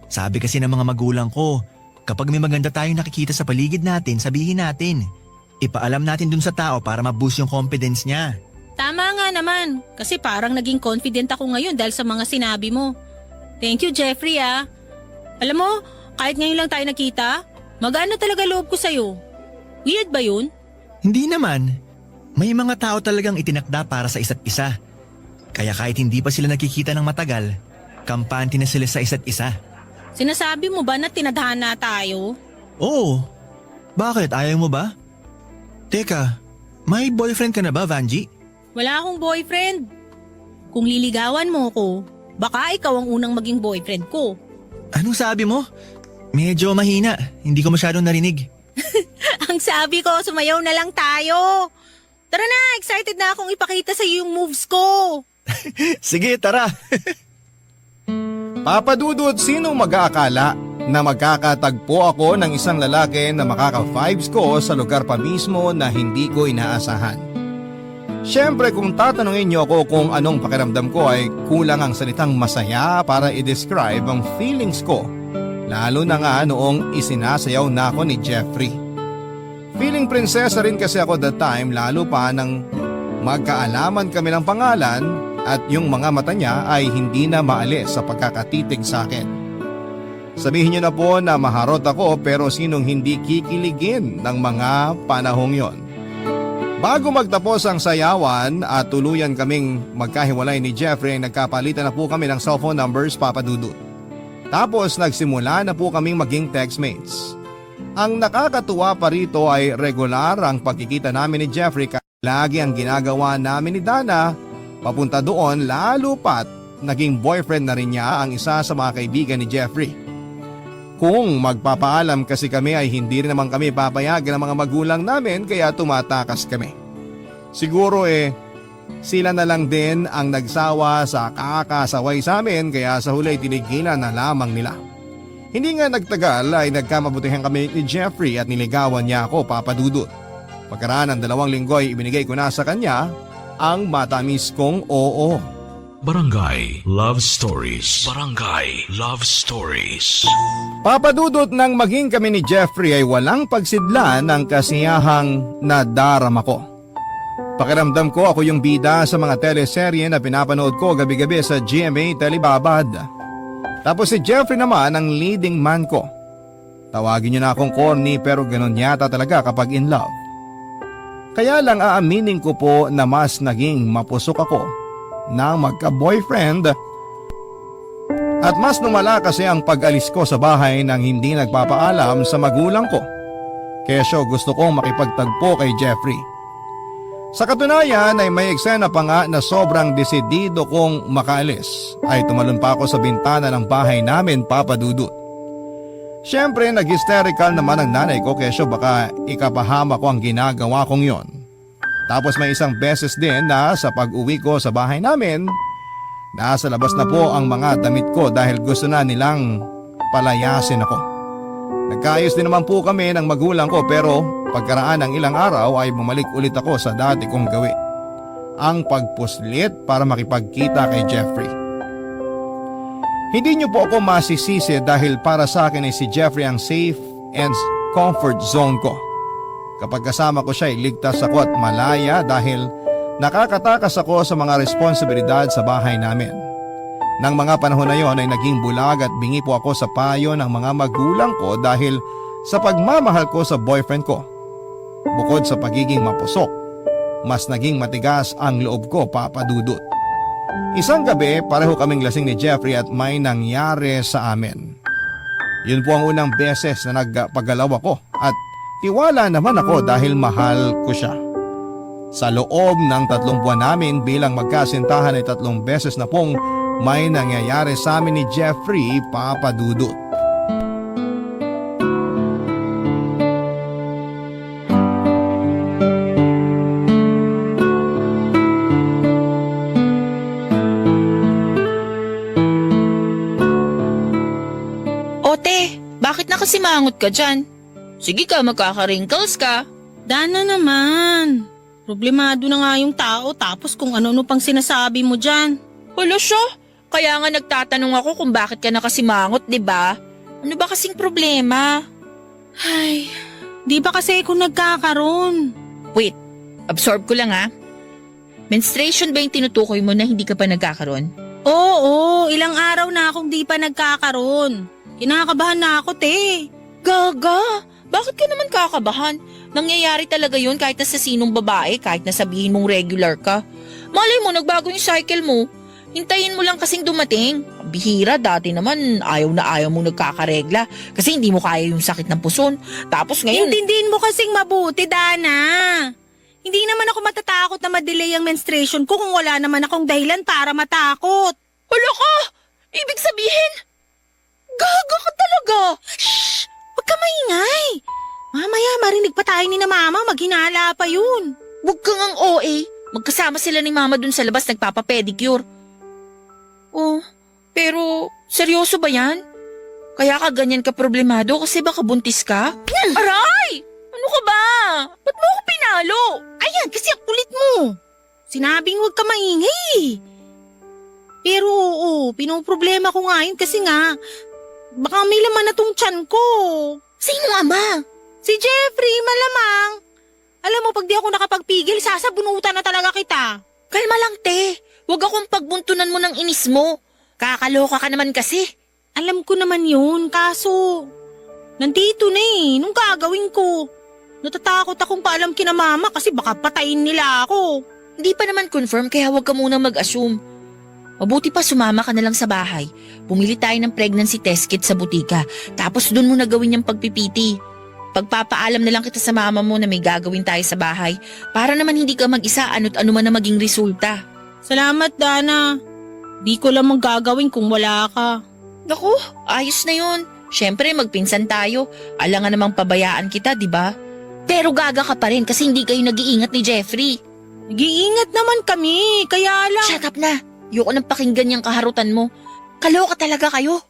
Sabi kasi ng mga magulang ko, kapag may maganda tayong nakikita sa paligid natin, sabihin natin. Ipaalam natin dun sa tao para ma-boost yung confidence niya. Tama nga naman, kasi parang naging confident ako ngayon dahil sa mga sinabi mo. Thank you, Jeffrey Alam mo, kahit ngayon lang tayo nakita, magaan na talaga loob ko sa'yo. Weird ba yun? Hindi naman. May mga tao talagang itinakda para sa isa't isa. Kaya kahit hindi pa sila nakikita ng matagal, kampante na sila sa isa't isa. Sinasabi mo ba na tinadhana tayo? Oo. Bakit? Ayaw mo ba? Teka, may boyfriend ka na ba, Vanjie? Wala akong boyfriend. Kung liligawan mo ko, baka ikaw ang unang maging boyfriend ko. Anong sabi mo? Medyo mahina. Hindi ko masyadong narinig. Ang sabi ko, sumayaw na lang tayo. Tara na, excited na akong ipakita sa iyo yung moves ko. Sige, tara. Papa Dudut, sinong mag-aakala na magkakatagpo ako ng isang lalaki na makaka-vibes ko sa lugar pa mismo na hindi ko inaasahan? Siyempre kung tatanungin niyo ako kung anong pakiramdam ko ay kulang ang salitang masaya para i-describe ang feelings ko. Lalo na nga noong isinasayaw na ako ni Jeffrey. Feeling prinsesa rin kasi ako that time lalo pa nang magkaalaman kami ng pangalan at yung mga mata niya ay hindi na maalis sa pagkakatitig sa akin. Sabihin niyo na po na maharot ako pero sinong hindi kikiligin ng mga panahong yon. Bago magtapos ang sayawan at tuluyan kaming magkahiwalay ni Jeffrey, nagkapalitan na po kami ng cellphone numbers, Papa Dudut. Tapos nagsimula na po kaming maging textmates. Ang nakakatuwa pa rito ay regular ang pagkikita namin ni Jeffrey, lagi ang ginagawa namin ni Dana papunta doon, lalo pat naging boyfriend na rin niya ang isa sa mga kaibigan ni Jeffrey. Kung magpapaalam kasi kami ay hindi rin naman kami papayagan ng mga magulang namin, kaya tumatakas kami. Siguro sila na lang din ang nagsawa sa kakasaway sa amin, kaya sa huli tinigilan na lamang nila. Hindi nga nagtagal ay nagkamabutihan kami ni Jeffrey at niligawan niya ako, Papa Dudut. Pagkaraan ng 2 linggo ay ibinigay ko na sa kanya ang matamis kong oo. Barangay Love Stories. Barangay Love Stories. Papa Dudut, nang maging kami ni Jeffrey ay walang pagsidlan ng kasiyahang nadarama ko. Pakiramdam ko ako yung bida sa mga teleserye na pinapanood ko gabi-gabi sa GMA Telebabad. Tapos si Jeffrey naman ang leading man ko. Tawagin niyo na akong corny, pero ganun yata talaga kapag in love. Kaya lang aaminin ko po na mas naging mapusok ako na magka-boyfriend. At mas lumala kasi ang pag-alis ko sa bahay nang hindi nagpapaalam sa magulang ko. Kesyo gusto kong makipagtagpo kay Jeffrey. Sa katunayan ay may eksena pa nga na sobrang desidido kong makaalis ay tumalon pa ako sa bintana ng bahay namin, Papa Dudut. Siyempre nag-hysterical naman ang nanay ko, kesyo baka ikapahama ko ang ginagawa kong yon. Tapos may isang beses din na sa pag-uwi ko sa bahay namin, nasa labas na po ang mga damit ko dahil gusto na nilang palayasin ako. Nagkaayos din naman po kami ng magulang ko, pero pagkaraan ng ilang araw ay bumalik ulit ako sa dati kong gawi. Ang pagpuslit para makipagkita kay Jeffrey. Hindi niyo po ako masisisi dahil para sa akin ay si Jeffrey ang safe and comfort zone ko. Kapag kasama ko siya ay ligtas ako at malaya dahil nakakatakas ako sa mga responsibilidad sa bahay namin. Nang mga panahon na yon ay naging bulag at bingi po ako sa payo ng mga magulang ko dahil sa pagmamahal ko sa boyfriend ko. Bukod sa pagiging mapusok, mas naging matigas ang loob ko, Papa Dudut. Isang gabi, pareho kaming lasing ni Jeffrey at may nangyari sa amin. Yun po ang unang beses na nagpagalaw ako at tiwala naman ako dahil mahal ko siya. Sa loob ng 3 buwan namin bilang magkasintahan ay 3 beses na pong may nangyayari sa amin ni Jeffrey, Papa Dudut. Ote, bakit nakasimangot ka dyan? Sige ka, magkaka-wrinkles ka. Dana naman. Problemado na nga yung tao tapos kung ano-ano pang sinasabi mo dyan. Wala siya. Kaya nga nagtatanong ako kung bakit ka nakasimangot, di ba? Ano ba kasing problema? Ay, di ba kasi ako nagkakaroon? Wait, absorb ko lang ha. Menstruation ba yung tinutukoy mo na hindi ka pa nagkakaroon? Oo, ilang araw na akong di pa nagkakaroon. Kinakabahan na ako, te. Gaga, bakit ka naman kakabahan? Nangyayari talaga yun kahit na sa sinong babae, kahit na sabihin mong regular ka. Malay mo, nagbago yung cycle mo. Hintayin mo lang kasing dumating. Bihira, dati naman ayaw na ayaw mong nagkakaregla kasi hindi mo kaya yung sakit ng puson. Tapos ngayon… Intindihin mo kasing mabuti, Dana. Hindi naman ako matatakot na ma-delay ang menstruation ko kung wala naman akong dahilan para matakot. Hala ka! Ibig sabihin, gaga ka talaga! Shh! Huwag ka maingay. Mamaya marinig pa tayo ni na mama, maghinala pa yun. Huwag kang ang OA. Magkasama sila ni mama dun sa labas nagpapapedicure. Oh, pero seryoso ba yan? Kaya ka ganyan ka problemado kasi baka buntis ka? Aray! Ano ka ba? Ba't mo ako pinalo? Ayan, kasi ang kulit mo. Sinabing huwag ka maingay. Pero oo, pinoproblema ko nga yun kasi nga, baka may laman na tong tiyan ko. Sino nga ba? Si Jeffrey, malamang. Alam mo, pag di ako nakapagpigil, sasabunutan na talaga kita. Kalma lang, te. Huwag akong pagbuntunan mo ng inis mo. Kakaloka ka naman kasi. Alam ko naman yun, kaso nandito na eh. Nung gagawin ko? Natatakot akong paalam kina mama kasi baka patayin nila ako. Hindi pa naman confirm kaya huwag ka muna mag-assume. Mabuti pa sumama ka na lang sa bahay. Bumili tayo ng pregnancy test kit sa butika. Tapos doon mo na gawin yung pagpipiti. Pagpapaalam na lang kita sa mama mo na may gagawin tayo sa bahay. Para naman hindi ka mag-isa ano't ano man na maging resulta. Salamat, Dana. Di ko lang gagawin kung wala ka. Naku, ayos na yun. Siyempre magpinsan tayo. Alangan namang pabayaan kita, di ba? Pero gaga ka pa rin kasi hindi kayo nag-iingat ni Jeffrey. Nag-iingat naman kami, kaya lang. Shut up na. Ayoko nang pakinggan yung kaharutan mo. Kaloka talaga kayo.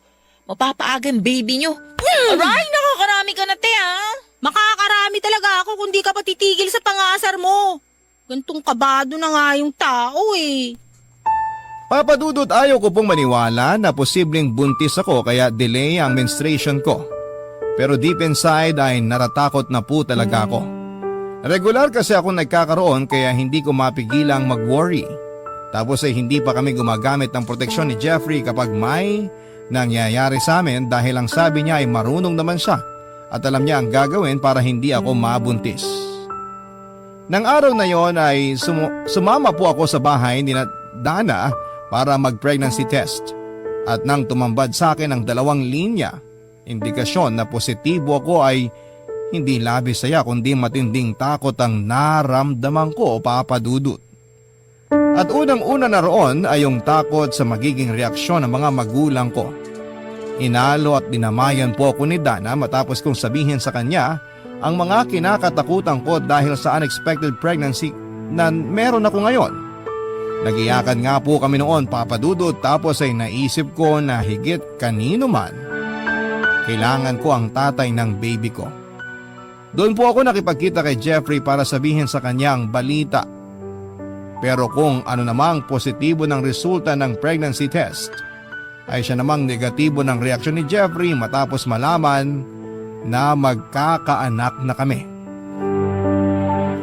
Mapapaaga yung baby nyo. Aray, nakakarami ka na, te, ha? Makakarami talaga ako kung di ka pa titigil sa pangasar mo. Gantong kabado na nga yung tao eh. Papa Dudut, ayaw ko pong maniwala na posibleng buntis ako kaya delay ang menstruation ko. Pero deep inside ay natatakot na po talaga ako. Regular kasi ako nagkakaroon kaya hindi ko mapigilang mag-worry. Tapos ay hindi pa kami gumagamit ng proteksyon ni Jeffrey kapag may nangyayari sa amin dahil ang sabi niya ay marunong naman siya at alam niya ang gagawin para hindi ako mabuntis. Nang araw na yon ay sumama po ako sa bahay ni Dana para mag-pregnancy test. At nang tumambad sa akin ang 2 linya, indikasyon na positibo ako ay hindi labis saya kundi matinding takot ang naramdaman ko, Papa Dudut. At unang-una na roon ay yung takot sa magiging reaksyon ng mga magulang ko. Inalo at dinamayan po ako ni Dana matapos kong sabihin sa kanya ang mga kinakatakutan ko dahil sa unexpected pregnancy na meron ako ngayon. Nagiyakan nga po kami noon, Papa Dudut, tapos ay naisip ko na higit kanino man, kailangan ko ang tatay ng baby ko. Doon po ako nakipagkita kay Jeffrey para sabihin sa kanya ang balita. Pero kung ano namang positibo ng resulta ng pregnancy test, ay siya namang negatibo ng reaksyon ni Jeffrey matapos malaman na magkakaanak na kami.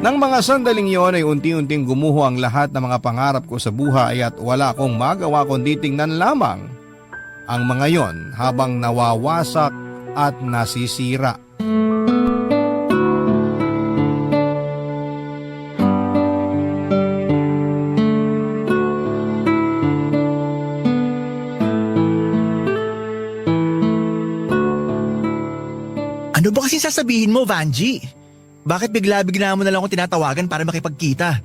Nang mga sandaling yon ay unti-unting gumuho ang lahat ng mga pangarap ko sa buhay at wala akong magawa kundi tingnan lamang ang mga yon habang nawawasak at nasisira. Ano ba kasi sasabihin mo, Vanji? Bakit bigla-bigla mo na lang akong tinatawagan para makipagkita?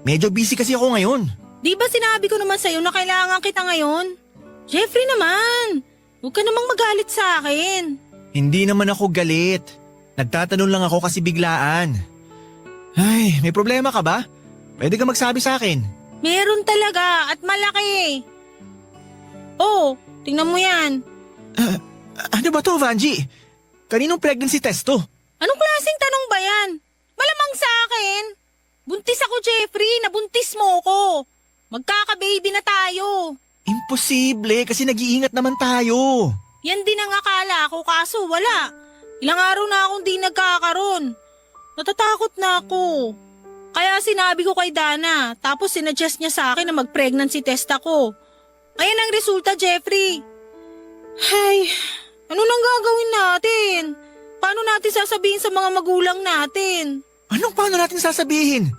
Medyo busy kasi ako ngayon. Di ba sinabi ko naman sa'yo na kailangan kita ngayon? Jeffrey naman, huwag ka namang magalit sa akin. Hindi naman ako galit. Nagtatanong lang ako kasi biglaan. Ay, may problema ka ba? Pwede ka magsabi sa akin. Meron talaga at malaki. Oh, tingnan mo yan. Ano ba to, Vanji? Kaninong pregnancy test to? Anong klaseng tanong ba yan? Malamang sa akin. Buntis ako, Jeffrey. Nabuntis mo ko. Magkaka-baby na tayo. Imposible kasi nag-iingat naman tayo. Yan din ang akala ko kaso wala. Ilang araw na akong di nagkakaroon. Natatakot na ako. Kaya sinabi ko kay Dana tapos sinuggest niya sa akin na mag-pregnancy test ako. Ayan ang resulta, Jeffrey. Hay, ano nang gagawin natin? Paano natin sasabihin sa mga magulang natin? Anong paano natin sasabihin?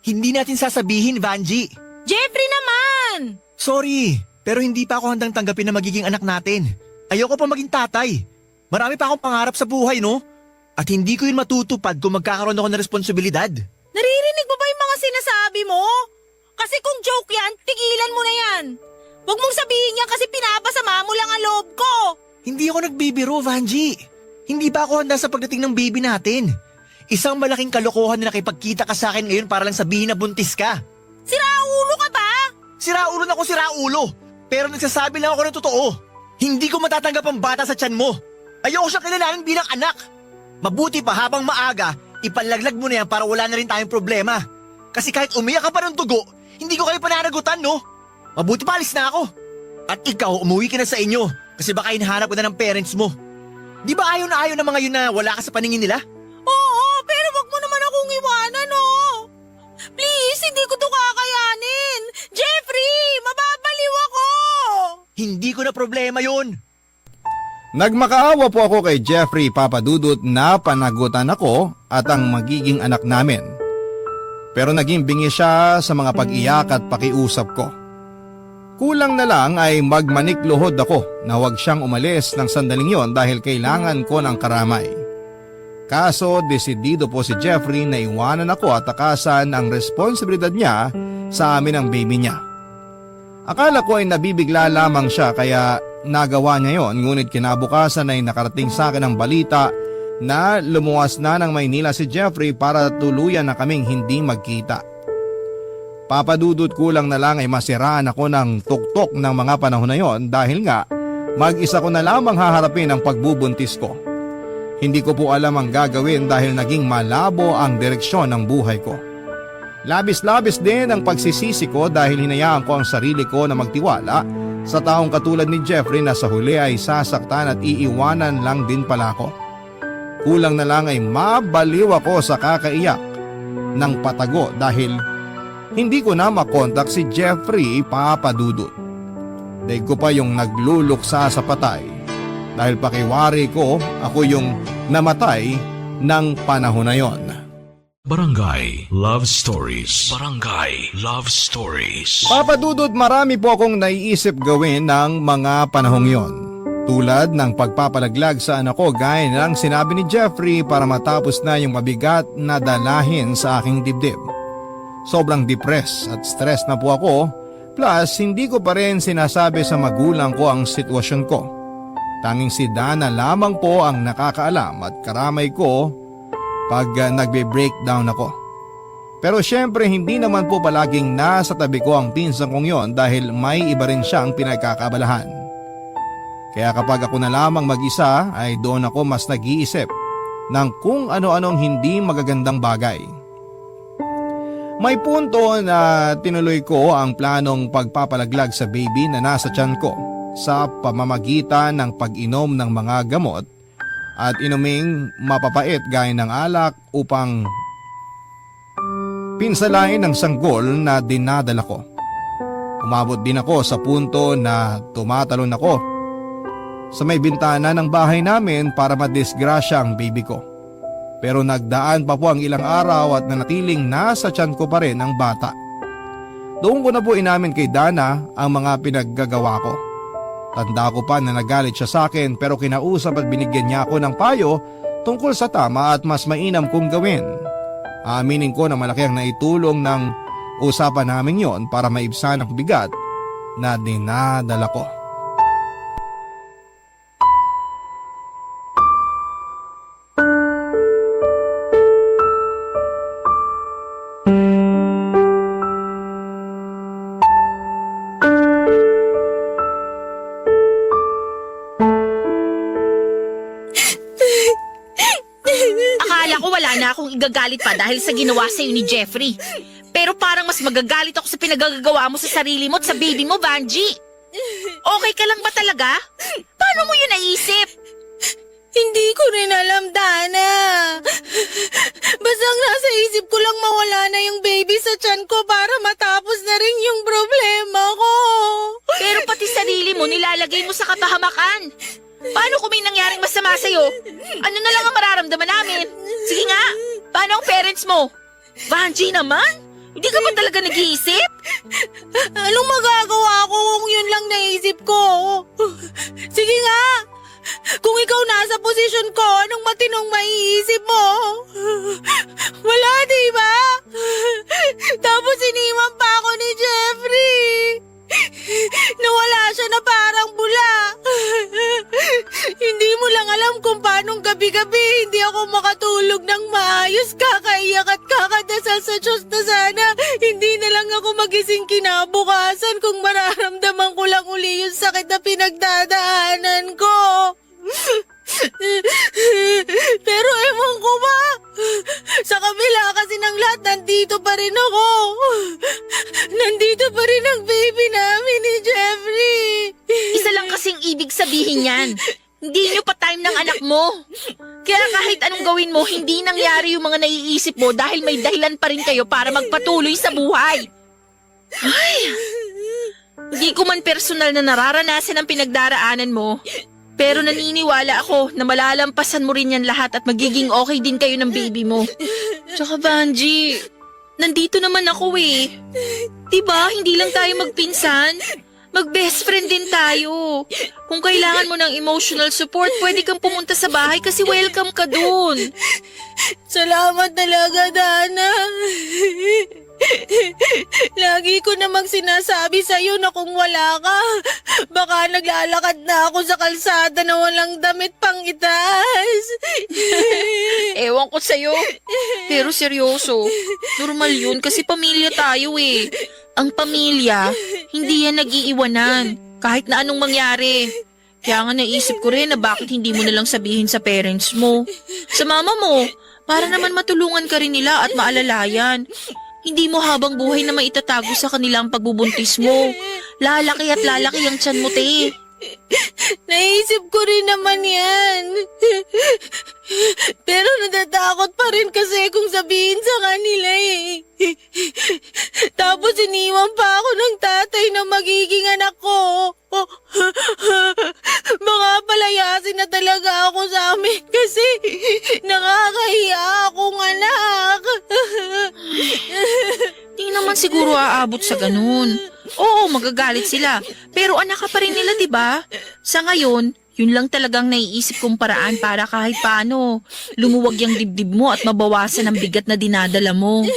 Hindi natin sasabihin, Vanji. Jeffrey naman! Sorry, pero hindi pa ako handang tanggapin na magiging anak natin. Ayoko pa maging tatay. Marami pa akong pangarap sa buhay, no? At hindi ko yun matutupad kung magkakaroon ako ng responsibilidad. Naririnig mo ba yung mga sinasabi mo? Kasi kung joke yan, tigilan mo na yan. Huwag mong sabihin yan kasi pinapasama mo lang ang loob ko. Hindi ako nagbibiro, Vanji. Hindi pa ako handa sa pagdating ng baby natin. Isang malaking kalokohan na nakipagkita ka sa akin ngayon para lang sabihin na buntis ka. Siraulo ka ba? Siraulo na ako, siraulo. Pero nagsasabi lang ako ng totoo. Hindi ko matatanggap ang bata sa tiyan mo. Ayoko siyang kilalanin bilang anak. Mabuti pa habang maaga, ipalaglag mo na yan para wala na rin tayong problema. Kasi kahit umiyak ka pa ng dugo, hindi ko kayo pananagutan, no? Mabuti pa alis na ako. At ikaw, umuwi ka na sa inyo kasi baka hinahanap ko na ng parents mo. Di ba ayaw na ayaw ng mga yun na wala ka sa paningin nila? Oo, pero wag mo naman akong iwanan, oh. Please, hindi ko to kakayanin. Jeffrey, mababaliw ako. Hindi ko na problema yun. Nagmakaawa po ako kay Jeffrey Papadudut na panagutan ako at ang magiging anak namin. Pero naging bingi siya sa mga pag-iyak at pakiusap ko. Kulang na lang ay magmanikluhod ako na huwag siyang umalis ng sandaling yon dahil kailangan ko ng karamay. Kaso desidido po si Jeffrey na iwanan ako at takasan ang responsibilidad niya sa amin ang baby niya. Akala ko ay nabibigla lamang siya kaya nagawa niya yon, ngunit kinabukasan ay nakarating sa akin ang balita na lumuwas na ng Maynila si Jeffrey para tuluyan na kaming hindi magkita. Papadudot, kulang na lang ay masiraan ako ng tuktok ng mga panahon na yon dahil nga mag-isa ko na lamang haharapin ang pagbubuntis ko. Hindi ko po alam ang gagawin dahil naging malabo ang direksyon ng buhay ko. Labis-labis din ang pagsisisi ko dahil hinayaan ko ang sarili ko na magtiwala sa taong katulad ni Jeffrey na sa huli ay sasaktan at iiwanan lang din pala ako. Kulang na lang ay mabaliw ako sa kakaiyak ng patago dahil hindi ko na makontak si Jeffrey Papadudut. Daig ko pa yung nagluluksa sa patay dahil pakiwari ko ako yung namatay ng panahon na yon. Barangay Love Stories. Barangay Love Stories. Papadudot, marami po akong naiisip gawin ng mga panahong yon. Tulad ng pagpapalaglag sa anak ko gaya ng sinabi ni Jeffrey para matapos na yung mabigat na dalahin sa aking dibdib. Sobrang depressed at stress na po ako, plus hindi ko pa rin sinasabi sa magulang ko ang sitwasyon ko. Tanging si Dana lamang po ang nakakaalam at karamay ko pag nagbe-breakdown ako. Pero syempre hindi naman po palaging nasa tabi ko ang pinsan kong yon dahil may iba rin siyang pinagkakabalahan. Kaya kapag ako na lamang mag-isa ay doon ako mas nag-iisip ng kung ano-anong hindi magagandang bagay. May punto na tinuloy ko ang planong pagpapalaglag sa baby na nasa tiyan ko sa pamamagitan ng pag-inom ng mga gamot at inuming mapapait gaya ng alak upang pinsalain ang sanggol na dinadala ko. Umabot din ako sa punto na tumatalon ako sa may bintana ng bahay namin para madisgrasya ang baby ko. Pero nagdaan pa po ang ilang araw at nanatiling nasa tiyan ko pa rin ang bata. Doon ko na po inamin kay Dana ang mga pinaggagawa ko. Tanda ko pa na nagalit siya sa akin pero kinausap at binigyan niya ako ng payo tungkol sa tama at mas mainam kong gawin. Aaminin ko na malaki ang naitulong ng usapan namin yon para maibsan ang bigat na dinadala ko. Akala ko wala na akong igagalit pa dahil sa ginawa sa'yo ni Jeffrey. Pero parang mas magagalit ako sa pinagagawa mo sa sarili mo at sa baby mo, Vanji. Okay ka lang ba talaga? Paano mo yun naisip? Hindi ko rin alam, Dana. Basta ang nasa isip ko lang mawala na yung baby sa tiyan ko para matapos na rin yung problema ko. Pero pati sarili mo nilalagay mo sa kapahamakan. Paano kung may nangyaring masama sa'yo? Ano na lang ang mararamdaman namin? Sige nga, paano ang parents mo? Vanji naman? Hindi ka ba talaga nag-iisip? Anong magagawa ko kung yun lang naisip ko? Sige nga, kung ikaw nasa posisyon ko, anong matinong maiisip mo? Wala, diba? Tapos iniwan pa ako ni Jeffrey. Nawala siya na parang bula. Hindi mo lang alam kung paanong gabi-gabi hindi ako makatulog ng maayos, kakaiyak at kakadasal sa Diyos na sana hindi na lang ako magising kinabukasan kung mararamdaman ko lang uli yung sakit na pinagdadaanan ko. Pero ewan ko ba, sa kabila kasi ng lahat, nandito pa rin ako. Nandito pa rin ang baby namin ni Jeffrey. Isa lang kasing ibig sabihin yan. Hindi nyo pa time ng anak mo. Kaya kahit anong gawin mo, hindi nangyari yung mga naiisip mo dahil may dahilan pa rin kayo para magpatuloy sa buhay. Ay, hindi ko man personal na nararanasan ang pinagdaraanan mo. Pero naniniwala ako na malalampasan mo rin yan lahat at magiging okay din kayo ng baby mo. Tsaka Vanji, nandito naman ako eh. Diba, hindi lang tayo magpinsan? Mag-best friend din tayo. Kung kailangan mo ng emotional support, pwede kang pumunta sa bahay kasi welcome ka dun. Salamat talaga, Dana. Lagi ko namang sinasabi sa'yo na kung wala ka, baka naglalakad na ako sa kalsada na walang damit pang itaas. Ewan ko sa'yo. Pero seryoso, normal yun kasi pamilya tayo eh. Ang pamilya, hindi yan nag-iiwanan kahit na anong mangyari. Kaya nga naisip ko rin na bakit hindi mo nalang sabihin sa parents mo, sa mama mo, para naman matulungan ka rin nila at maalalayan. Hindi mo habang buhay na maitatago sa kanilang pagbubuntis mo. Lalaki at lalaki ang tiyan mo, te. Naisip ko rin naman yan. Pero natatakot pa rin kasi kung sabihin sa kanila eh. Tapos iniwan pa ako ng tatay na magiging anak ko. Baka palayasin na talaga ako sa amin kasi nakakahiya akong anak. Di naman siguro aabot sa ganun. Oo, magagalit sila. Pero anak ka pa rin nila, diba? Sa ngayon, yun lang talagang naiisip kong paraan para kahit paano lumuwag yung dibdib mo at mabawasan ang bigat na dinadala mo.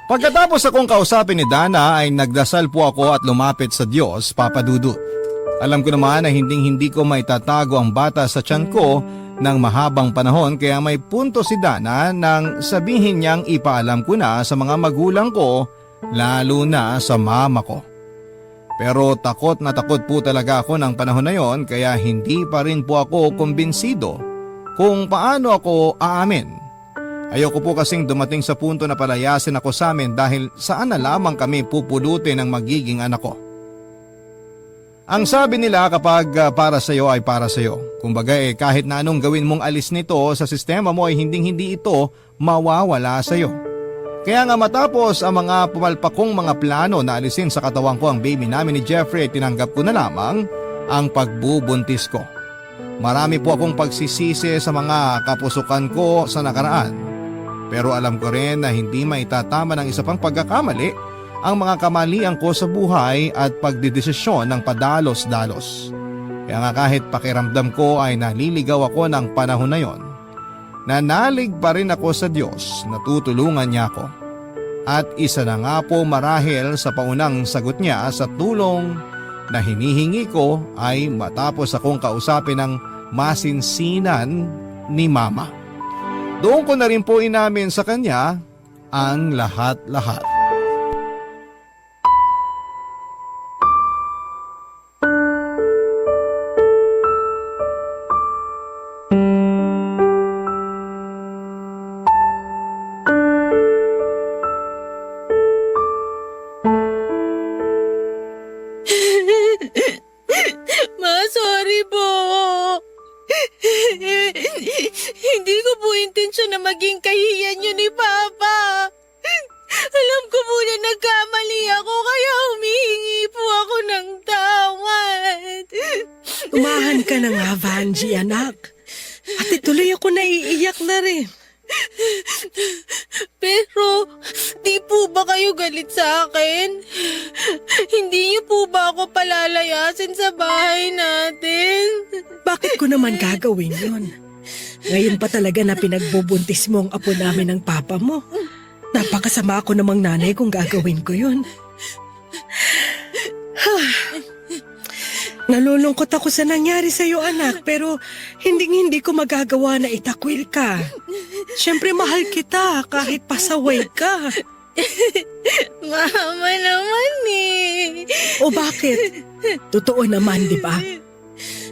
Pagkatapos akong kausapin ni Dana ay nagdasal po ako at lumapit sa Diyos, Papa Dudut. Alam ko naman na hindi ko maitatago ang bata sa tiyan ko ng mahabang panahon kaya may punto si Dana nang sabihin niyang ipaalam ko na sa mga magulang ko, lalo na sa mama ko. Pero takot na takot po talaga ako ng panahon na yon kaya hindi pa rin po ako kumbinsido kung paano ako aamin. Ayoko po kasing dumating sa punto na palayasin ako sa amin dahil saan na lamang kami pupulutin ng magiging anak ko. Ang sabi nila kapag para sa iyo ay para sa iyo. Kumbaga kahit na anong gawin mong alis nito sa sistema mo ay hindi ito mawawala sa iyo. Kaya nga matapos ang mga pumalpakong mga plano na alisin sa katawan ko ang baby namin ni Jeffrey, tinanggap ko na lamang ang pagbubuntis ko. Marami po akong pagsisisi sa mga kapusukan ko sa nakaraan. Pero alam ko rin na hindi maitatama ng isa pang pagkakamali ang mga kamalian ko sa buhay at pagdidesisyon ng padalos-dalos. Kaya nga kahit pakiramdam ko ay naliligaw ako ng panahon na yon, nanalig pa rin ako sa Diyos na tutulungan niya ako. At isa na nga po marahil sa paunang sagot niya sa tulong na hinihingi ko ay matapos akong kausapin ng masinsinan ni Mama. Doon ko na rin po inamin sa kanya ang lahat-lahat. Ma, sorry po. Hindi ko po intensyon na maging kahiyan niyo ni Papa. Alam ko po na nagkamali ako kaya humihingi po ako ng tawad. Umahan ka na nga, Vanji, anak. At ituloy ako naiiyak na rin. Pero, di po ba kayo galit sa akin? Hindi niyo po ba ako palalayasin sa bahay natin? Bakit ko naman gagawin yun? Ngayon pa talaga na pinagbubuntis mo ang apo namin ng papa mo. Napakasama ako namang nanay kung gagawin ko yun. Nalulungkot ako sa nangyari sa'yo, anak, pero hindi ko magagawa na itakwil ka. Siyempre mahal kita kahit pasaway ka. Mama naman eh. O bakit? Totoo naman, di ba?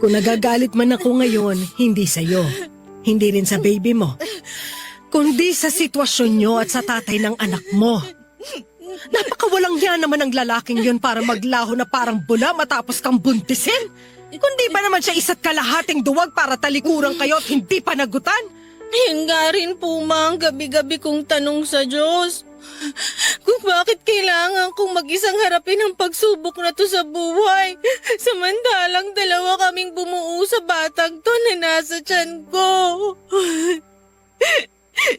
Kung nagagalit man ako ngayon, hindi sa'yo. Hindi rin sa baby mo. Kundi sa sitwasyon nyo at sa tatay ng anak mo. Napakawalang hiya naman ang lalaking yun para maglaho na parang bula matapos kang buntisin. Kundi ba naman siya isa't kalahating duwag para talikuran kayo at hindi panagutan? Yan nga rin po ma ang gabi-gabi kong tanong sa Diyos. kung bakit kailangan kong mag-isang harapin ang pagsubok na to sa buhay. Samantalang dalawa kaming bumuo sa batang to na nasa tiyan ko.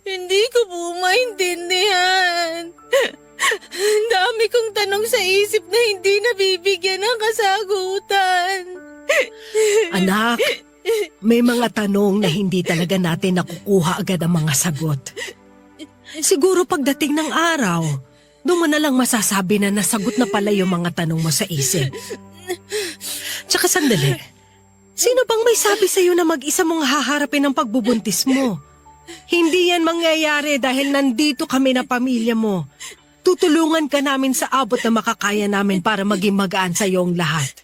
Hindi ko po maintindihan. Ang dami kong tanong sa isip na hindi nabibigyan ng kasagutan. Anak, may mga tanong na hindi talaga natin nakukuha agad ang mga sagot. Siguro pagdating ng araw, doon mo na lang masasabi na nasagot na pala yung mga tanong mo sa isip. Tsaka sandali, sino bang may sabi sa'yo na mag-isa mong haharapin ang pagbubuntis mo? Hindi yan mangyayari dahil nandito kami na pamilya mo. Tutulungan ka namin sa abot na makakaya namin para maging magaan sa iyong lahat.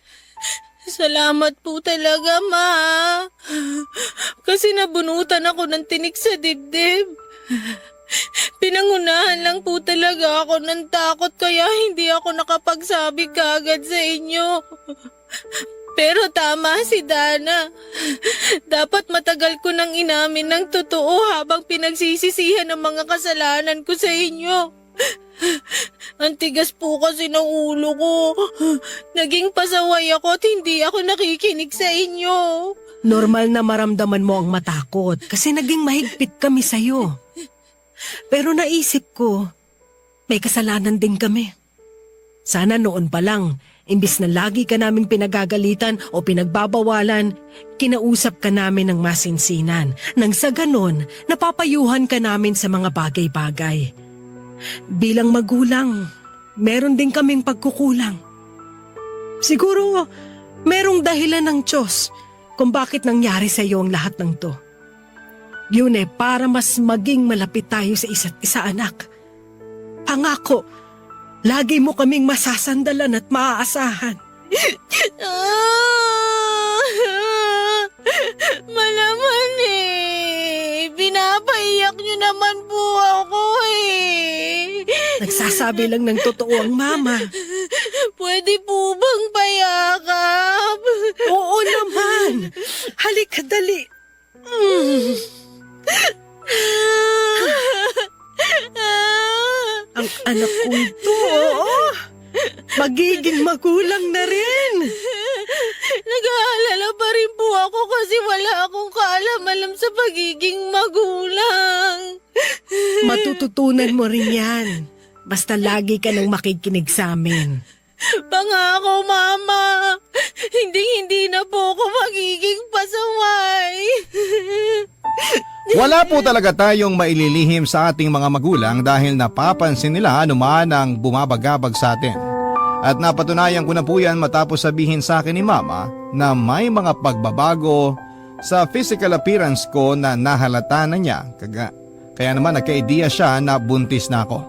Salamat po talaga, Ma. Kasi nabunutan ako ng tinik sa dibdib. Pinangunahan lang po talaga ako ng takot kaya hindi ako nakapagsabi kaagad sa inyo. Pero tama si Dana. Dapat matagal ko nang inamin ng totoo habang pinagsisisihan ang mga kasalanan ko sa inyo. Ang tigas po kasi ng ulo ko. Naging pasaway ako at hindi ako nakikinig sa inyo. Normal na maramdaman mo ang matakot kasi naging mahigpit kami sa'yo. Pero naisip ko, may kasalanan din kami. Sana noon pa lang, imbis na lagi ka naming pinagagalitan o pinagbabawalan, kinausap ka namin ng masinsinan. Nang sa ganon, napapayuhan ka namin sa mga bagay-bagay. Bilang magulang, meron din kaming pagkukulang. Siguro, merong dahilan ng Diyos kung bakit nangyari sa iyo ang lahat ng to. Yun para mas maging malapit tayo sa isa't isa, anak. Pangako, lagi mo kaming masasandalan at maaasahan. Malaman pinapaiyak niyo naman po ako Nagsasabi lang ng totoo ang mama. Pwede po bang payakap? Oo naman. Halika, dali. Ang anak kong to, oo. Magiging magulang na rin. Nag-aalala pa rin po ako kasi wala akong kaalam-alam sa pagiging magulang. Matututunan mo rin yan. Basta lagi ka nang makikinig sa amin. Pangako, Mama. Hindi na po ako magiging pasaway. Wala po talaga tayong maililihim sa ating mga magulang dahil napapansin nila anuman ang bumabagabag sa atin. At napatunayan ko na po yan matapos sabihin sa akin ni Mama na may mga pagbabago sa physical appearance ko na nahalata na niya. Kaya naman nagka-idea siya na buntis na ako.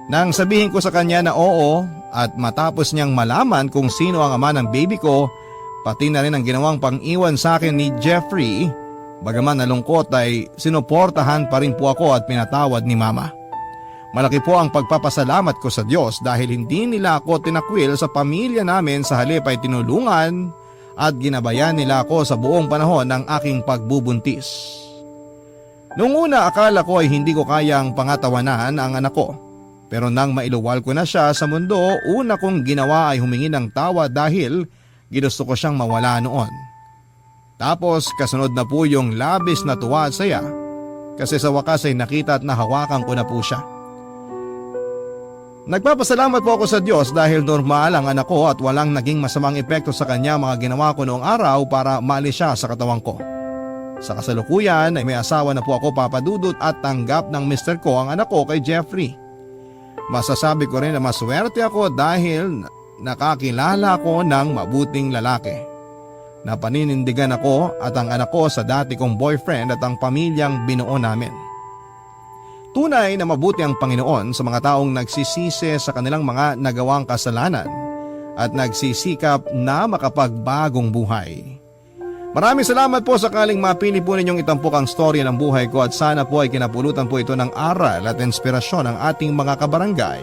Nang sabihin ko sa kanya na oo at matapos niyang malaman kung sino ang ama ng baby ko, pati na rin ang ginawang pang-iwan sa akin ni Jeffrey, bagaman nalungkot ay sinuportahan pa rin po ako at pinatawad ni Mama. Malaki po ang pagpapasalamat ko sa Diyos dahil hindi nila ako tinakwil sa pamilya namin, sa halip ay tinulungan at ginabayan nila ako sa buong panahon ng aking pagbubuntis. Noong una akala ko ay hindi ko kayang pangatawanan ang anak ko. Pero nang mailuwal ko na siya sa mundo, una kong ginawa ay humingi ng tawa dahil ginusto ko siyang mawala noon. Tapos kasunod na po yung labis na tuwa at saya kasi sa wakas ay nakita at nahawakan ko na po siya. Nagpapasalamat po ako sa Diyos dahil normal ang anak ko at walang naging masamang epekto sa kanya mga ginawa ko noong araw para maalis siya sa katawan ko. Sa kasalukuyan ay may asawa na po ako, Papa Dudut, at tanggap ng mister ko ang anak ko kay Jeffrey. Masasabi ko rin na maswerte ako dahil nakakilala ko ng mabuting lalaki. Napaninindigan ako at ang anak ko sa dati kong boyfriend at ang pamilyang binuo namin. Tunay na mabuti ang Panginoon sa mga taong nagsisisi sa kanilang mga nagawang kasalanan at nagsisikap na makapagbagong buhay. Maraming salamat po sakaling mapili po ninyong itampok ang storya ng buhay ko at sana po ay kinapulutan po ito ng aral at inspirasyon ng ating mga kabarangay